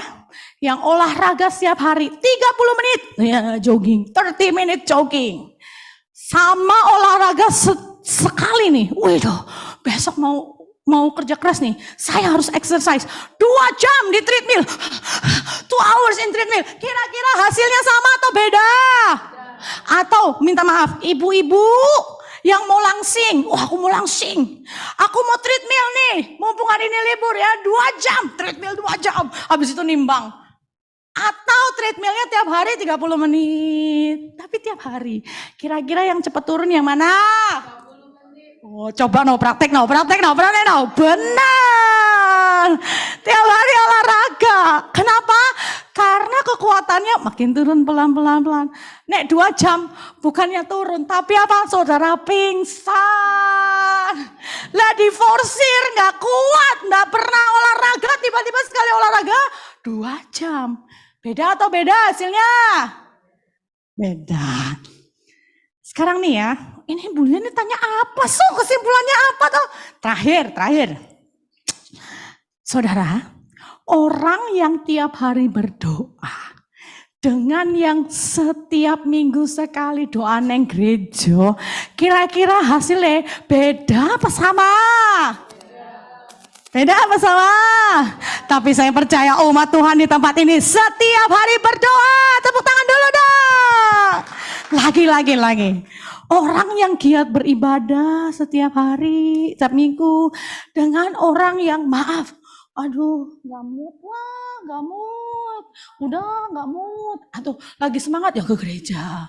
Yang olahraga setiap hari 30 menit ya, jogging, 30 menit jogging. Sama olahraga sekali nih, waduh, besok mau kerja keras nih, saya harus exercise 2 jam di treadmill, 2 hours in treadmill. Kira-kira hasilnya sama atau beda? Atau minta maaf, ibu-ibu yang mau langsing, aku mau langsing, aku mau treadmill nih, mumpung hari ini libur ya, 2 jam, treadmill 2 jam, habis itu nimbang. Atau treadmillnya tiap hari 30 menit, tapi tiap hari. Kira-kira yang cepat turun yang mana? Oh, coba praktek. Benar. Tiap hari olahraga. Kenapa? Karena kekuatannya makin turun pelan-pelan. Nek 2 jam bukannya turun, tapi apa? Saudara pingsan. Lah diforsir, nggak kuat, nggak pernah olahraga, tiba-tiba sekali olahraga 2 jam. Beda atau beda hasilnya? Beda. Sekarang nih ya, ini Bu Lian tanya apa sih? Kesimpulannya apa tuh? Terakhir. Saudara, orang yang tiap hari berdoa dengan yang setiap minggu sekali doa neng gereja, kira-kira hasilnya beda apa sama? Beda apa sama? Tapi saya percaya umat Tuhan di tempat ini setiap hari berdoa. Tepuk tangan dulu dong. Lagi. Orang yang giat beribadah setiap hari, setiap minggu. Dengan orang yang maaf. Aduh, gak mood. Udah gak mood. Atau lagi semangat ya ke gereja.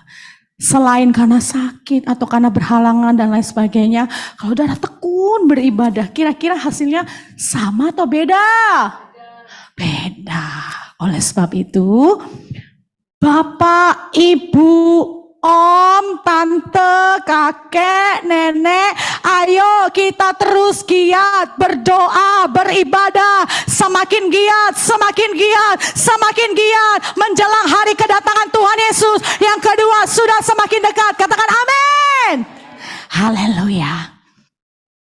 Selain karena sakit atau karena berhalangan dan lain sebagainya, kalau udah tekun beribadah, kira-kira hasilnya sama atau beda? Beda. Oleh sebab itu, Bapak, Ibu, Om, Tante, Kakek, Nenek, ayo kita terus giat berdoa, beribadah, semakin giat menjelang hari kedatangan Tuhan Yesus. Yang kedua, sudah semakin dekat. Katakan amin. Haleluya.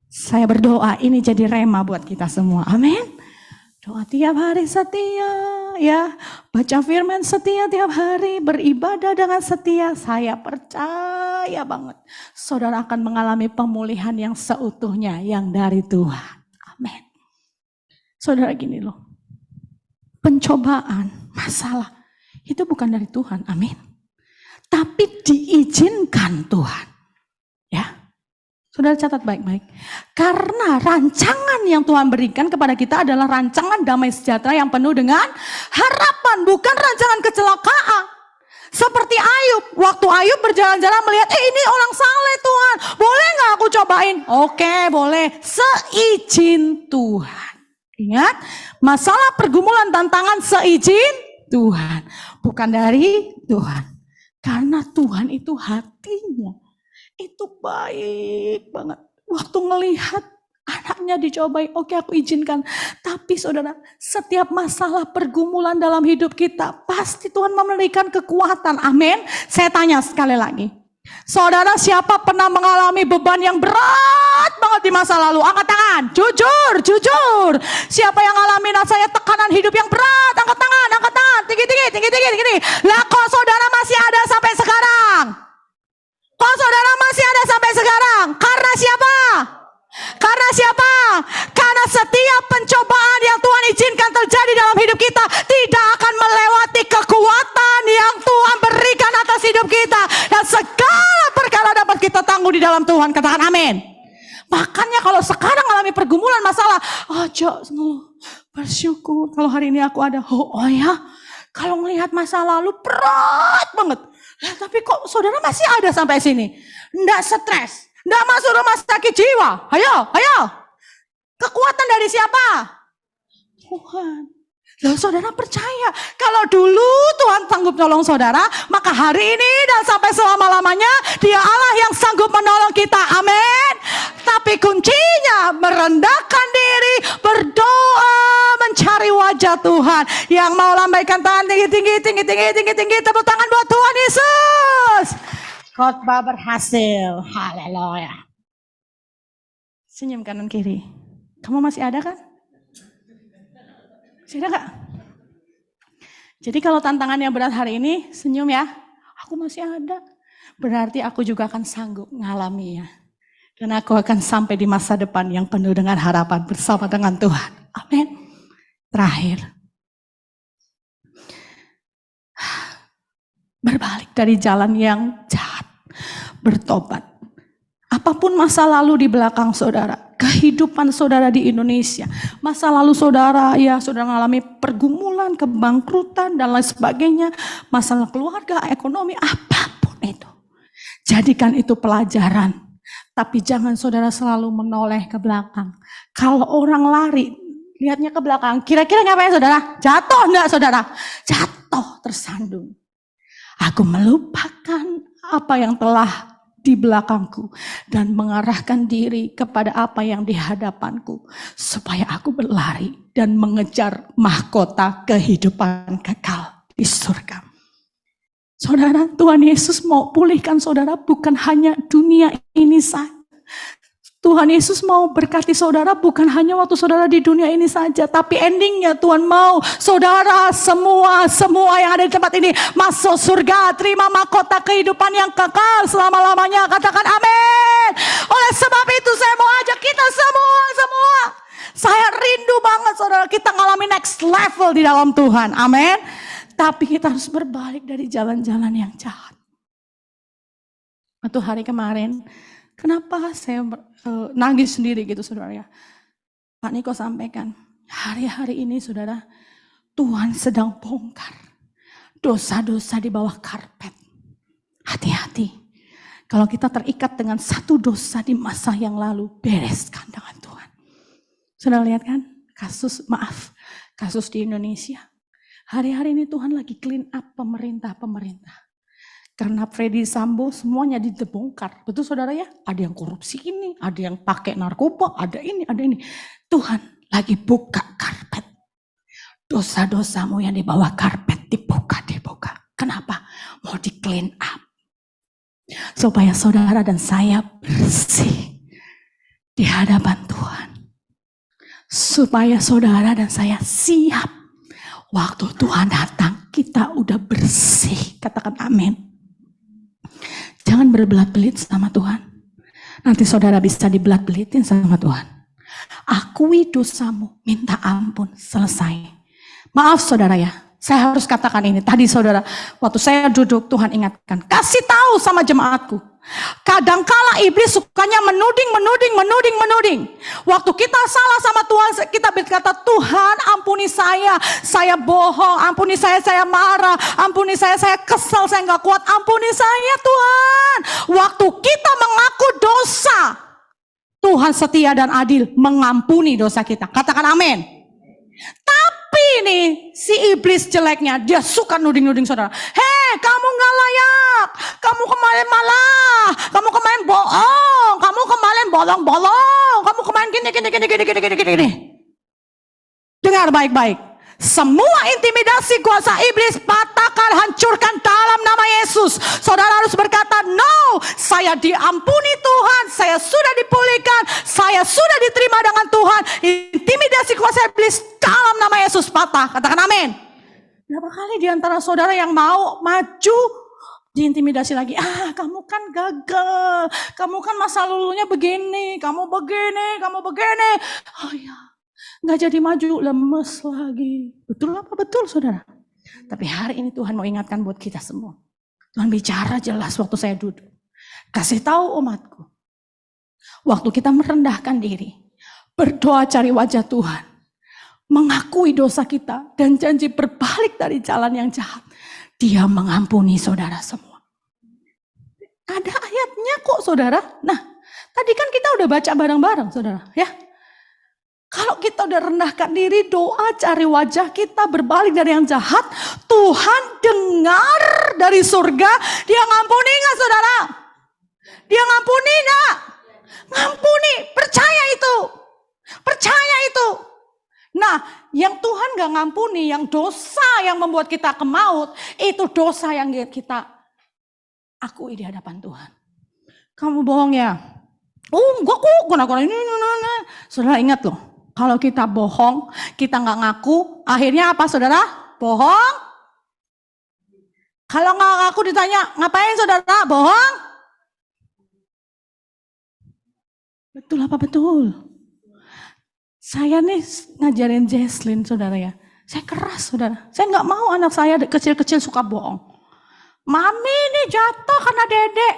Saya berdoa ini jadi rema buat kita semua. Amin. Doa tiap hari setia, ya. Baca firman setia tiap hari, beribadah dengan setia. Saya percaya banget saudara akan mengalami pemulihan yang seutuhnya yang dari Tuhan. Amin. Saudara gini loh, pencobaan, masalah itu bukan dari Tuhan, amin. Tapi diizinkan Tuhan, ya. Saudara catat baik-baik. Karena rancangan yang Tuhan berikan kepada kita adalah rancangan damai sejahtera yang penuh dengan harapan, bukan rancangan kecelakaan. Seperti Ayub, waktu Ayub berjalan-jalan melihat, ini orang saleh Tuhan, boleh gak aku cobain? Oke, boleh, seizin Tuhan. Ingat, masalah pergumulan tantangan seizin Tuhan, bukan dari Tuhan. Karena Tuhan itu hatinya itu baik banget. Waktu ngelihat anaknya dicobai, oke aku izinkan. Tapi saudara, setiap masalah pergumulan dalam hidup kita, pasti Tuhan memberikan kekuatan. Amin. Saya tanya sekali lagi. Saudara, siapa pernah mengalami beban yang berat banget di masa lalu? Angkat tangan. Jujur. Siapa yang ngalamin rasanya tekanan hidup yang berat? Angkat tangan. Tinggi. Lah kok saudara masih ada sampai sekarang? Kok saudara masih ada sampai sekarang? Karena siapa? Karena setiap pencobaan yang Tuhan izinkan terjadi dalam hidup kita tidak akan melewati kekuatan yang Tuhan berikan atas hidup kita. Dan segala perkara dapat kita tangguh di dalam Tuhan. Katakan amin. Makanya kalau sekarang mengalami pergumulan masalah, bersyukur kalau hari ini aku ada. Oh ya, kalau melihat masa lalu berat banget. Lah, tapi kok saudara masih ada sampai sini? Nggak stres, nggak masuk rumah sakit jiwa. Ayo. Kekuatan dari siapa? Tuhan. Lalu saudara percaya, kalau dulu Tuhan sanggup nolong saudara, maka hari ini dan sampai selama-lamanya Dia Allah yang sanggup menolong kita. Amin. Tapi kuncinya merendahkan diri, berdoa, mencari wajah Tuhan. Yang mau lambaikan tangan tinggi, tepuk tangan buat Tuhan Yesus. Khotbah berhasil. Haleluya. Senyum kanan kiri. Kamu masih ada kan? Masih ada gak? Jadi kalau tantangannya berat hari ini, senyum ya. Aku masih ada. Berarti aku juga akan sanggup ngalami ya. Dan aku akan sampai di masa depan yang penuh dengan harapan bersama dengan Tuhan. Amin. Terakhir. Berbalik dari jalan yang jahat. Bertobat. Apapun masa lalu di belakang saudara. Kehidupan saudara di Indonesia. Masa lalu saudara, ya saudara mengalami pergumulan, kebangkrutan dan lain sebagainya. Masalah keluarga, ekonomi, apapun itu. Jadikan itu pelajaran. Tapi jangan saudara selalu menoleh ke belakang. Kalau orang lari, lihatnya ke belakang. Kira-kira ngapain saudara? Jatuh enggak saudara? Jatuh, tersandung. Aku melupakan apa yang telah di belakangku. Dan mengarahkan diri kepada apa yang di hadapanku. Supaya aku berlari dan mengejar mahkota kehidupan kekal di surga. Saudara, Tuhan Yesus mau pulihkan saudara bukan hanya dunia ini saja. Tuhan Yesus mau berkati saudara bukan hanya waktu saudara di dunia ini saja. Tapi endingnya Tuhan mau saudara semua yang ada di tempat ini masuk surga. Terima mahkota kehidupan yang kekal selama-lamanya. Katakan amin. Oleh sebab itu saya mau ajak kita semua. Saya rindu banget saudara kita ngalami next level di dalam Tuhan. Amin. Tapi kita harus berbalik dari jalan-jalan yang jahat. Waktu hari kemarin, kenapa saya nangis sendiri gitu saudara ya. Pak Niko sampaikan, hari-hari ini saudara, Tuhan sedang bongkar dosa-dosa di bawah karpet. Hati-hati. Kalau kita terikat dengan satu dosa di masa yang lalu, bereskan dengan Tuhan. Saudara lihat kan, kasus di Indonesia. Hari-hari ini Tuhan lagi clean up pemerintah. Karena Freddy Sambo semuanya dibongkar. Betul saudara ya? Ada yang korupsi ini, ada yang pakai narkoba, ada ini. Tuhan lagi buka karpet. Dosa-dosamu yang di bawah karpet dibuka. Kenapa? Mau di clean up. Supaya saudara dan saya bersih di hadapan Tuhan. Supaya saudara dan saya siap. Waktu Tuhan datang, kita udah bersih. Katakan amin. Jangan berbelat-belit sama Tuhan. Nanti saudara bisa dibelat-belitin sama Tuhan. Akui dosamu, minta ampun, selesai. Maaf saudara ya, saya harus katakan ini. Tadi saudara, waktu saya duduk, Tuhan ingatkan. Kasih tahu sama jemaatku. Kadangkala iblis sukanya menuding. Waktu kita salah sama Tuhan, kita berkata, Tuhan ampuni saya bohong, ampuni saya marah, ampuni saya kesal, saya gak kuat, ampuni saya Tuhan. Waktu kita mengaku dosa, Tuhan setia dan adil mengampuni dosa kita. Katakan amin. Tapi nih si iblis jeleknya, dia suka nuding saudara. Hei, kamu gak layak, kamu kemarin malah, kamu kemarin bohong, kamu kemarin bolong, kamu kemarin gini. Dengar baik-baik. Semua intimidasi kuasa iblis patahkan, hancurkan dalam nama Yesus. Saudara harus berkata, no, saya diampuni Tuhan, saya sudah dipulihkan, saya sudah diterima dengan Tuhan. Intimidasi kuasa iblis dalam nama Yesus patah. Katakan amin. Berapa kali di antara saudara yang mau maju diintimidasi lagi. Kamu kan gagal, kamu kan masa lalunya begini, kamu begini. Oh ya. Nggak jadi maju, lemes lagi. Betul apa betul saudara? Tapi hari ini Tuhan mau ingatkan buat kita semua. Tuhan bicara jelas waktu saya duduk. Kasih tahu umatku. Waktu kita merendahkan diri. Berdoa cari wajah Tuhan. Mengakui dosa kita. Dan janji berbalik dari jalan yang jahat. Dia mengampuni saudara semua. Ada ayatnya kok saudara. Nah tadi kan kita udah baca bareng-bareng saudara ya. Kalau kita udah rendahkan diri, doa cari wajah kita, berbalik dari yang jahat, Tuhan dengar dari surga, dia ngampuni gak saudara? Dia ngampuni gak? Ngampuni, percaya itu. Nah, yang Tuhan gak ngampuni, yang dosa yang membuat kita ke maut, itu dosa yang kita akui di hadapan Tuhan. Kamu bohong ya? Enggak kok, ini. Saudara ingat loh. Kalau kita bohong, kita nggak ngaku, akhirnya apa saudara? Bohong. Kalau nggak ngaku ditanya, ngapain saudara? Bohong. Betul apa betul? Saya nih ngajarin Jesslyn, saudara ya. Saya keras, saudara. Saya nggak mau anak saya kecil-kecil suka bohong. Mami ini jatuh karena Dede.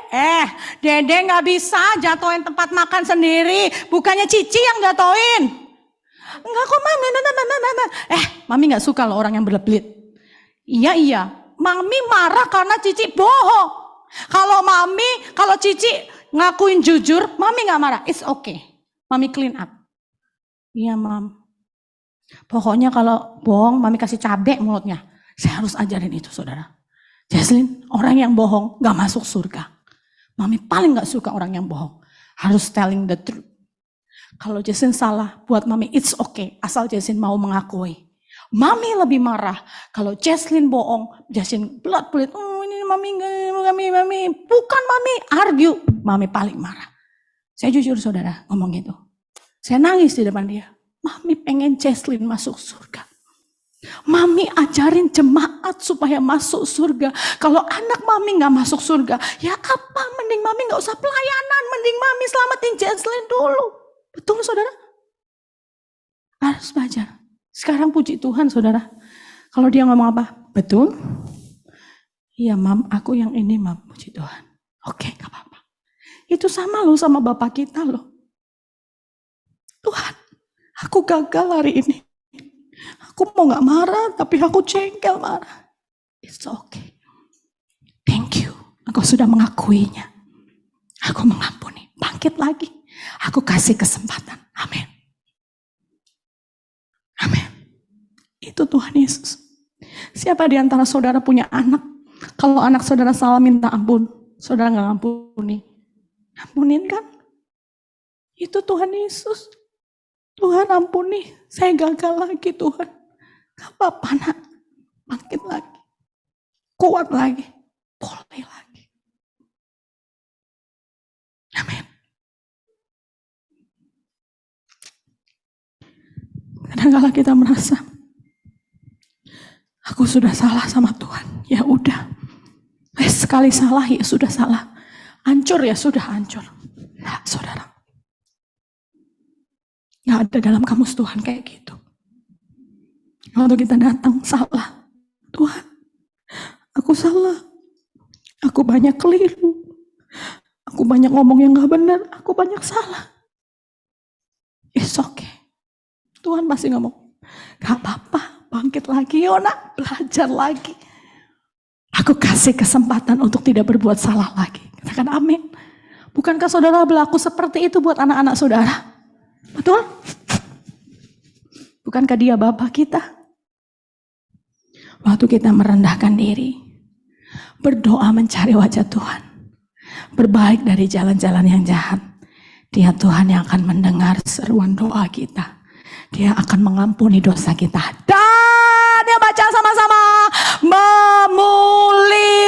Dede nggak bisa jatuhin tempat makan sendiri. Bukannya Cici yang jatuhin. Enggak kok Mami. Mami nggak suka loh orang yang berbelit. Iya. Mami marah karena Cici bohong. Kalau Cici ngakuin jujur, Mami nggak marah. It's okay. Mami clean up. Iya, Mam. Pokoknya kalau bohong, Mami kasih cabai mulutnya. Saya harus ajarin itu, saudara. Jesslyn, orang yang bohong gak masuk surga. Mami paling gak suka orang yang bohong. Harus telling the truth. Kalau Jesslyn salah, buat Mami it's okay. Asal Jesslyn mau mengakui. Mami lebih marah. Kalau Jesslyn bohong, Jesslyn belat-belit. Oh ini Mami. Bukan Mami, argue. Mami paling marah. Saya jujur, saudara, ngomong gitu. Saya nangis di depan dia. Mami pengen Jesslyn masuk surga. Mami ajarin jemaat supaya masuk surga. Kalau anak Mami gak masuk surga, ya apa? Mending Mami gak usah pelayanan. Mending Mami selamatin Jesslyn dulu. Betul, saudara? Harus belajar. Sekarang puji Tuhan, saudara. Kalau dia ngomong apa? Betul? Iya, Mam. Aku yang ini, Mam. Puji Tuhan. Oke, gak apa-apa. Itu sama loh sama Bapak kita loh. Tuhan, aku gagal hari ini. Aku mau gak marah, tapi aku jengkel marah. It's okay. Thank you. Aku sudah mengakuinya. Aku mengampuni. Bangkit lagi. Aku kasih kesempatan. Amin. Amin. Itu Tuhan Yesus. Siapa di antara saudara punya anak? Kalau anak saudara salah minta ampun, saudara gak ngampuni. Ampunin kan? Itu Tuhan Yesus. Tuhan ampuni, saya gagal lagi Tuhan. Gak apa-apa nak, bangkit lagi. Kuat lagi, boleh lagi. Amin. Kadang-kala kita merasa, aku sudah salah sama Tuhan. Ya udah, sekali salah ya sudah salah. Hancur ya sudah hancur. Nah saudara. Gak ada dalam kamus Tuhan kayak gitu. Waktu kita datang salah. Tuhan, aku salah. Aku banyak keliru. Aku banyak ngomong yang gak benar. Aku banyak salah. It's okay. Tuhan masih ngomong, gak apa-apa. Bangkit lagi yuk nak. Belajar lagi. Aku kasih kesempatan untuk tidak berbuat salah lagi. Katakan amin. Bukankah saudara berlaku seperti itu buat anak-anak saudara? Betul? Bukankah dia Bapa kita? Waktu kita merendahkan diri, berdoa mencari wajah Tuhan, berbalik dari jalan-jalan yang jahat, dia Tuhan yang akan mendengar seruan doa kita. Dia akan mengampuni dosa kita. Dan dia baca sama-sama, memulihkan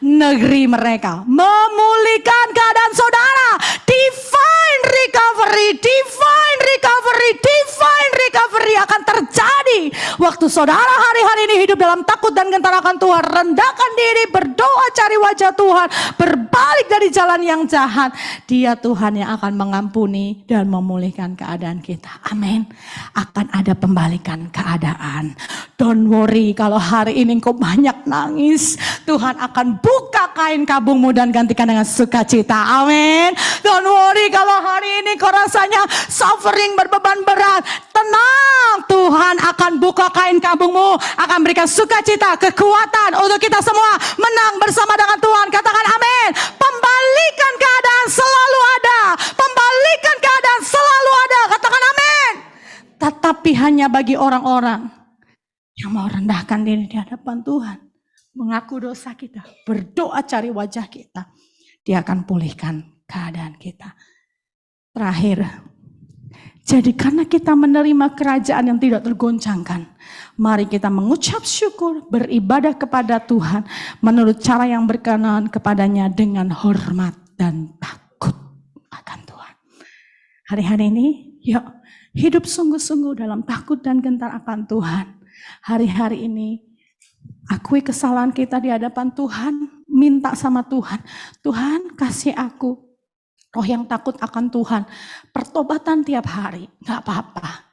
negeri mereka, memulihkan keadaan saudara. Divine recovery akan terjadi waktu saudara hari-hari ini hidup dalam takut dan gentar akan Tuhan. Rendahkan diri, berdoa cari wajah Tuhan, berbalik dari jalan yang jahat. Dia Tuhan yang akan mengampuni dan memulihkan keadaan kita. Amin. Akan ada pembalikan keadaan. Don't worry kalau hari ini engkau banyak nangis, Tuhan akan buka kain kabungmu dan gantikan dengan sukacita. Amin. Don't worry kalau hari ini kau rasanya suffering, berbeban berat. Tenang, Tuhan akan buka kain kabungmu, akan berikan sukacita, kekuatan untuk kita semua menang bersama dengan Tuhan. Katakan amin. Pembalikan keadaan selalu ada. Pembalikan keadaan selalu ada. Katakan amin. Tetapi hanya bagi orang-orang yang mau rendahkan diri di hadapan Tuhan, mengaku dosa kita, berdoa cari wajah kita, dia akan pulihkan keadaan kita. Terakhir, jadi karena kita menerima kerajaan yang tidak tergoncangkan, mari kita mengucap syukur, beribadah kepada Tuhan menurut cara yang berkenan kepadanya dengan hormat dan takut akan Tuhan. Hari-hari ini, yuk hidup sungguh-sungguh dalam takut dan gentar akan Tuhan. Hari-hari ini, akui kesalahan kita di hadapan Tuhan, minta sama Tuhan, Tuhan kasih aku roh yang takut akan Tuhan, pertobatan tiap hari, gak apa-apa.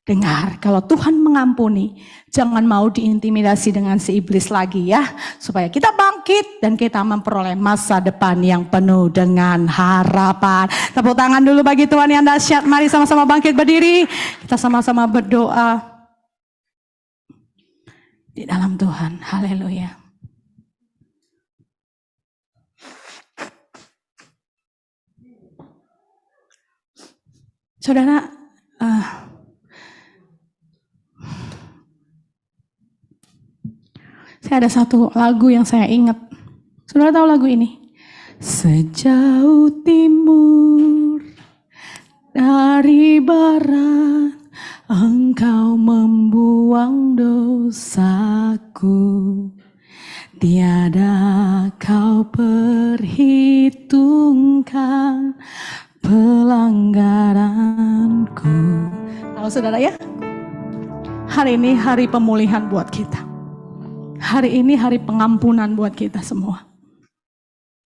Dengar, kalau Tuhan mengampuni, jangan mau diintimidasi dengan si iblis lagi ya. Supaya kita bangkit dan kita memperoleh masa depan yang penuh dengan harapan. Tepuk tangan dulu bagi Tuhan yang dahsyat. Mari sama-sama bangkit berdiri. Kita sama-sama berdoa di dalam Tuhan. Haleluya. Saudara, saya ada satu lagu yang saya ingat. Saudara tahu lagu ini? Sejauh timur dari barat, Engkau membuang dosaku. Tiada kau perhitungkan pelanggaranku. Tahu saudara ya? Hari ini hari pemulihan buat kita. Hari ini hari pengampunan buat kita semua.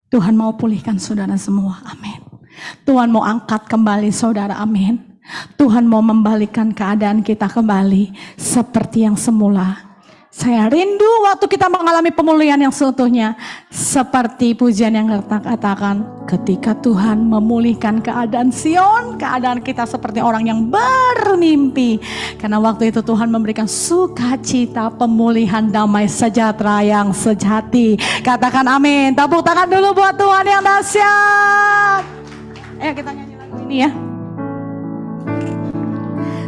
Tuhan mau pulihkan saudara semua, amin. Tuhan mau angkat kembali saudara, amin. Tuhan mau membalikan keadaan kita kembali seperti yang semula. Saya rindu waktu kita mengalami pemulihan yang seutuhnya. Seperti pujian yang kita katakan, ketika Tuhan memulihkan keadaan Sion, keadaan kita seperti orang yang bermimpi. Karena waktu itu Tuhan memberikan sukacita, pemulihan, damai, sejahtera yang sejati. Katakan amin. Tepuk tangan dulu buat Tuhan yang dahsyat. Ayo kita nyanyi lagu ini ya.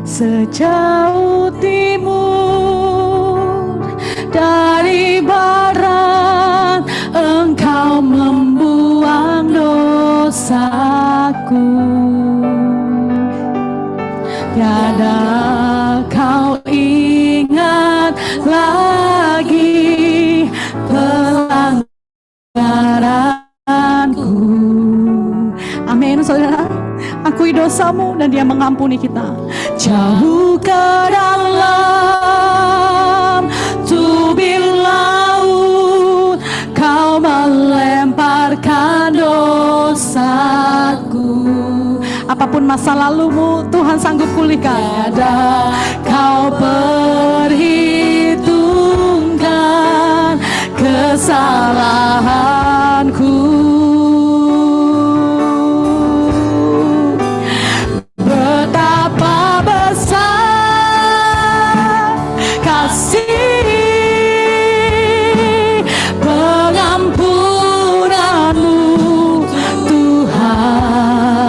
Sejauh timur dari barat, Engkau membuang dosaku. Tiada kau ingat lagi pelanggaranku. Amin saudara. Akui dosamu dan Dia mengampuni kita. Jauh ke dalam tubir laut, Kau melemparkan dosaku. Apapun masa lalumu, Tuhan sanggup pulihkan. Ada kau perhitungkan kesalahanku. Betapa besar kasih pengampunanmu, Tuhan.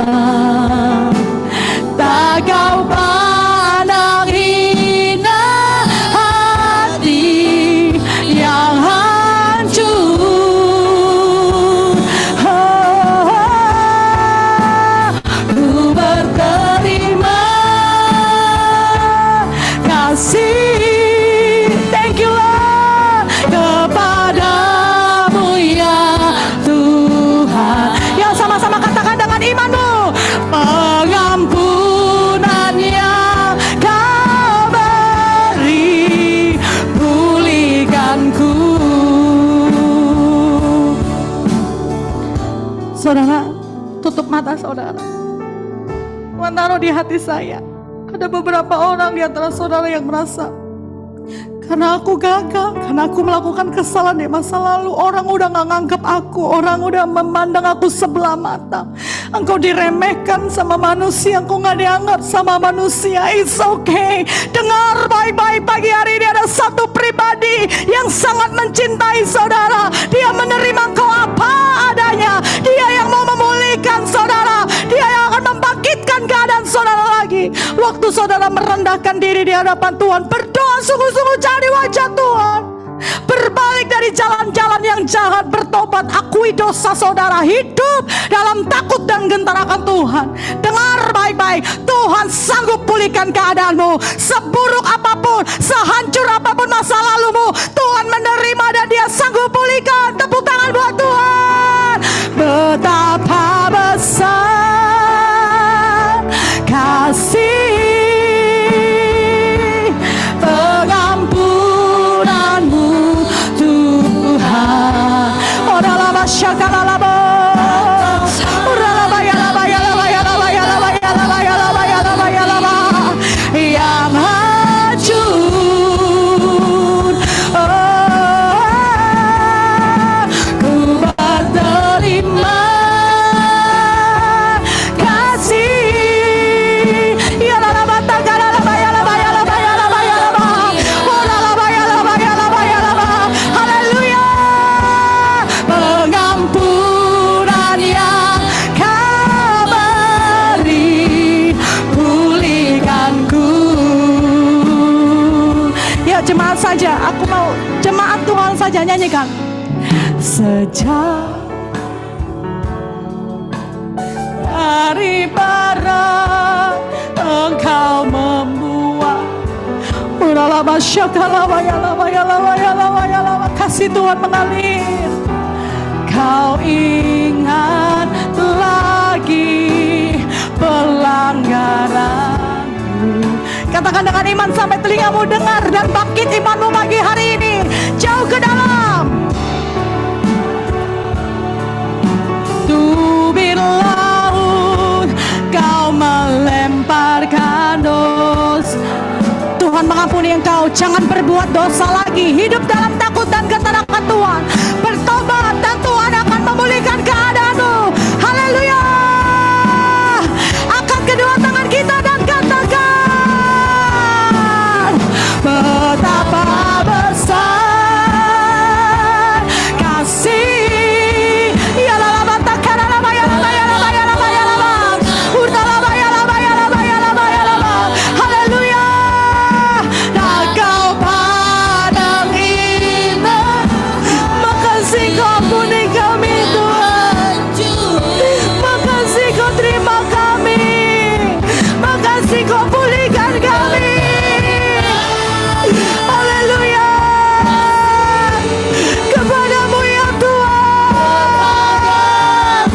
Tak kau pandang hina hati yang hancur. Ku berterima kasih, thank you Lord, kepadamu ya Tuhan. Yang sama-sama katakan dengan imanmu, pengampunan yang Kau beri, pulihkanku. Saudara, tutup mata saudara. Tuhan taruh di hati saya, ada beberapa orang di antara saudara yang merasa, karena aku gagal, karena aku melakukan kesalahan di masa lalu, orang udah gak nganggep aku, orang udah memandang aku sebelah mata. Engkau diremehkan sama manusia, engkau gak dianggap sama manusia. It's okay. Dengar baik-baik, pagi hari ini ada satu pribadi yang sangat mencintai saudara. Dia menerima engkau apa adanya. Dia yang mau memulihkan saudara. Dia yang akan membangkitkan keadaan saudara lagi. Waktu saudara merendahkan diri di hadapan Tuhan, berdoa sungguh-sungguh cari wajah Tuhan, berbalik dari jalan-jalan yang jahat, bertobat, akui dosa saudara, hidup dalam takut dan gentar akan Tuhan. Dengar baik-baik, Tuhan sanggup pulihkan keadaanmu. Seburuk apapun, sehancur apapun masa lalumu, Tuhan menerima dan Dia sanggup pulihkan. Tepuk tangan buat Tuhan. Betapa besar kasih pengampunanmu, Tuhan. Ora lama syakala lama, ora lama ya jemaat saja. Aku mau jemaat Tuhan saja nyanyikan. Sejak dari barat Engkau membuat kasih Tuhan mengalir. Kau ingat lagi pelanggaranmu. Katakan dengan iman sampai telingamu dengar, dan bangkit imanmu pagi hari ini. Jauh ke dalam tubir laut kau melemparkan dosa. Tuhan mengampuni engkau. Jangan berbuat dosa lagi. Hidup dalam takut dan ketenangan Tuhan. Bertobat dan Tuhan akan memulihkan keadaanmu. Haleluya. Angkat kedua tangan kita dan katakan, betapa besar kasih. Haleluya. Dan kau pandang indah, makasih kau ampuni kami Tuhan. Makasih kau terima kami. Makasih kau pulihkan kami. Haleluya. Kepadamu ya Tuhan.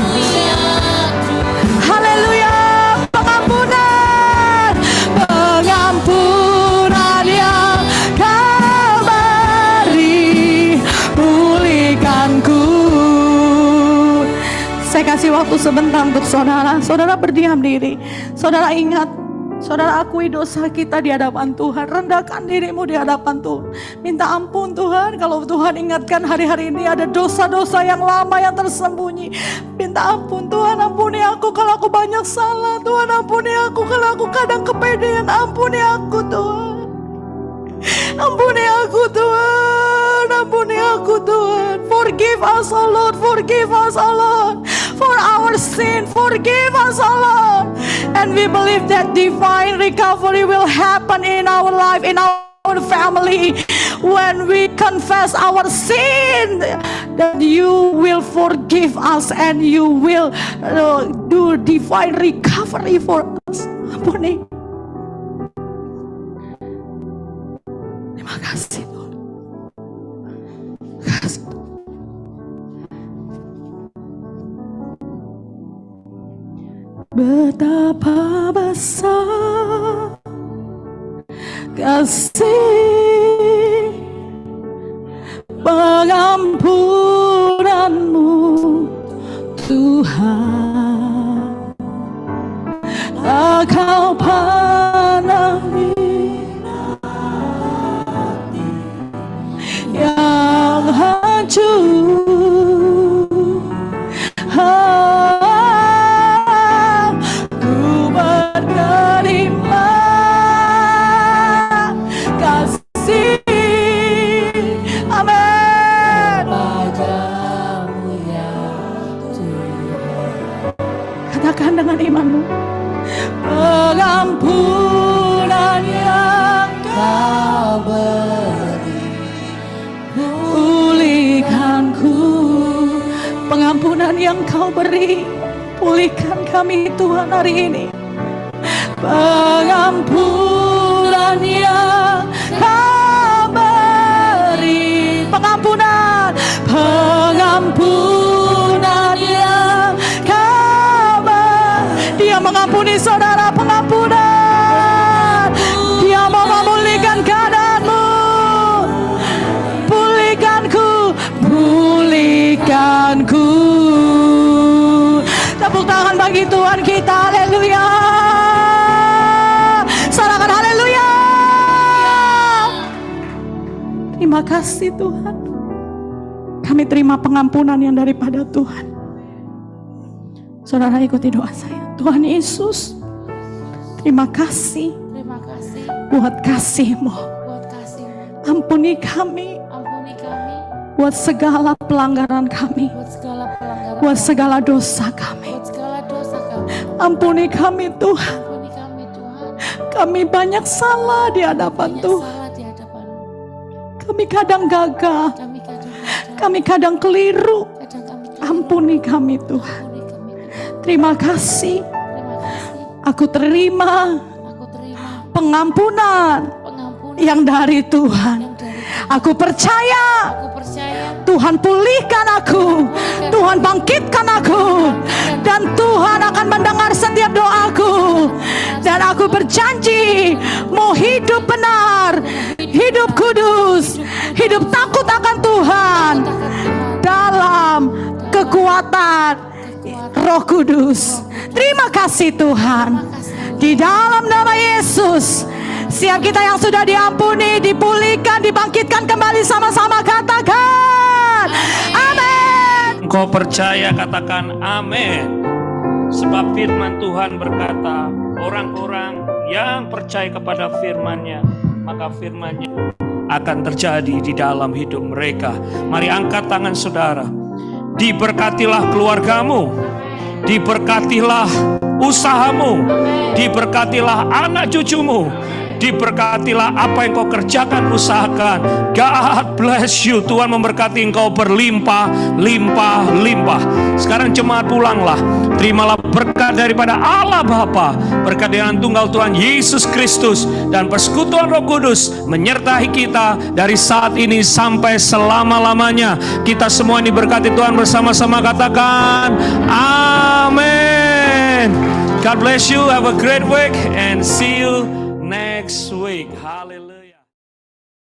Haleluya. Pengampunan. Pengampunan yang kau beri. Pulihkanku. Saya kasih waktu sebentar untuk saudara. Saudara berdiam diri. Saudara ingat, saudara akui dosa kita di hadapan Tuhan. Rendahkan dirimu di hadapan Tuhan. Minta ampun Tuhan. Kalau Tuhan ingatkan hari-hari ini ada dosa-dosa yang lama yang tersembunyi, minta ampun Tuhan. Ampuni aku kalau aku banyak salah. Tuhan ampuni aku kalau aku kadang kepedean. Ampuni aku Tuhan. Ampuni aku Tuhan. Ampuni aku Tuhan. Forgive us O Lord. Forgive us O Lord for our sin. Forgive us O Lord. And we believe that divine recovery will happen in our life, in our family, when we confess our sin, that you will forgive us and you will do divine recovery for us. Ampuni. Terima kasih Tuhan. Terima kasih Tuhan. Betapa besar kasih pengampunanmu Tuhan. Engkau pandang yang hancur. Katakan dengan imanmu, pengampunan yang kau beri, pulihkanku. Pengampunan yang kau beri, pulihkan kami Tuhan hari ini. Pengampunan yang kau beri, pengampunan, pengampunan yang Dia mengampuni saudara, pengampunan. Dia mau memulihkan keadaanmu. Pulihkanku, pulihkanku. Tepuk tangan bagi Tuhan kita, haleluya. Sorakan haleluya. Terima kasih Tuhan. Kami terima pengampunan yang daripada Tuhan. Saudara ikuti doa saya. Tuhan Yesus, terima kasih buat kasih-Mu. Ampuni kami buat segala pelanggaran kami, buat segala dosa kami. Ampuni kami Tuhan. Kami banyak salah di hadapan Tuhan. Kami kadang gagal, Kami kadang kami kadang keliru. kadang kami Ampuni kami Tuhan. ampuni kami Tuhan. Terima kasih. Terima kasih. Aku terima Aku terima pengampunan pengampunan yang dari Tuhan. yang dari Tuhan. Aku percaya Aku percaya Tuhan pulihkan aku, Tuhan bangkitkan aku, dan Tuhan akan mendengar setiap doaku. Dan aku berjanji mau hidup benar, hidup kudus, hidup takut akan Tuhan dalam kekuatan Roh Kudus. Terima kasih Tuhan. Di dalam nama Yesus, setiap kita yang sudah diampuni, dipulihkan, dibangkitkan kembali, sama-sama katakan amin. Engkau percaya, katakan amin. Sebab firman Tuhan berkata, orang-orang yang percaya kepada firman-Nya, maka firman-Nya akan terjadi di dalam hidup mereka. Mari angkat tangan saudara. Diberkatilah keluargamu, diberkatilah usahamu, diberkatilah anak cucumu, diberkatilah apa yang kau kerjakan, usahakan. God bless you. Tuhan memberkati engkau berlimpah, limpah, limpah. Sekarang jemaat pulanglah. Terimalah berkat daripada Allah Bapa, berkat dengan tunggal Tuhan Yesus Kristus, dan persekutuan Roh Kudus menyertai kita dari saat ini sampai selama-lamanya. Kita semua diberkati Tuhan bersama-sama, katakan amin. God bless you. Have a great week and see you next week. Hallelujah.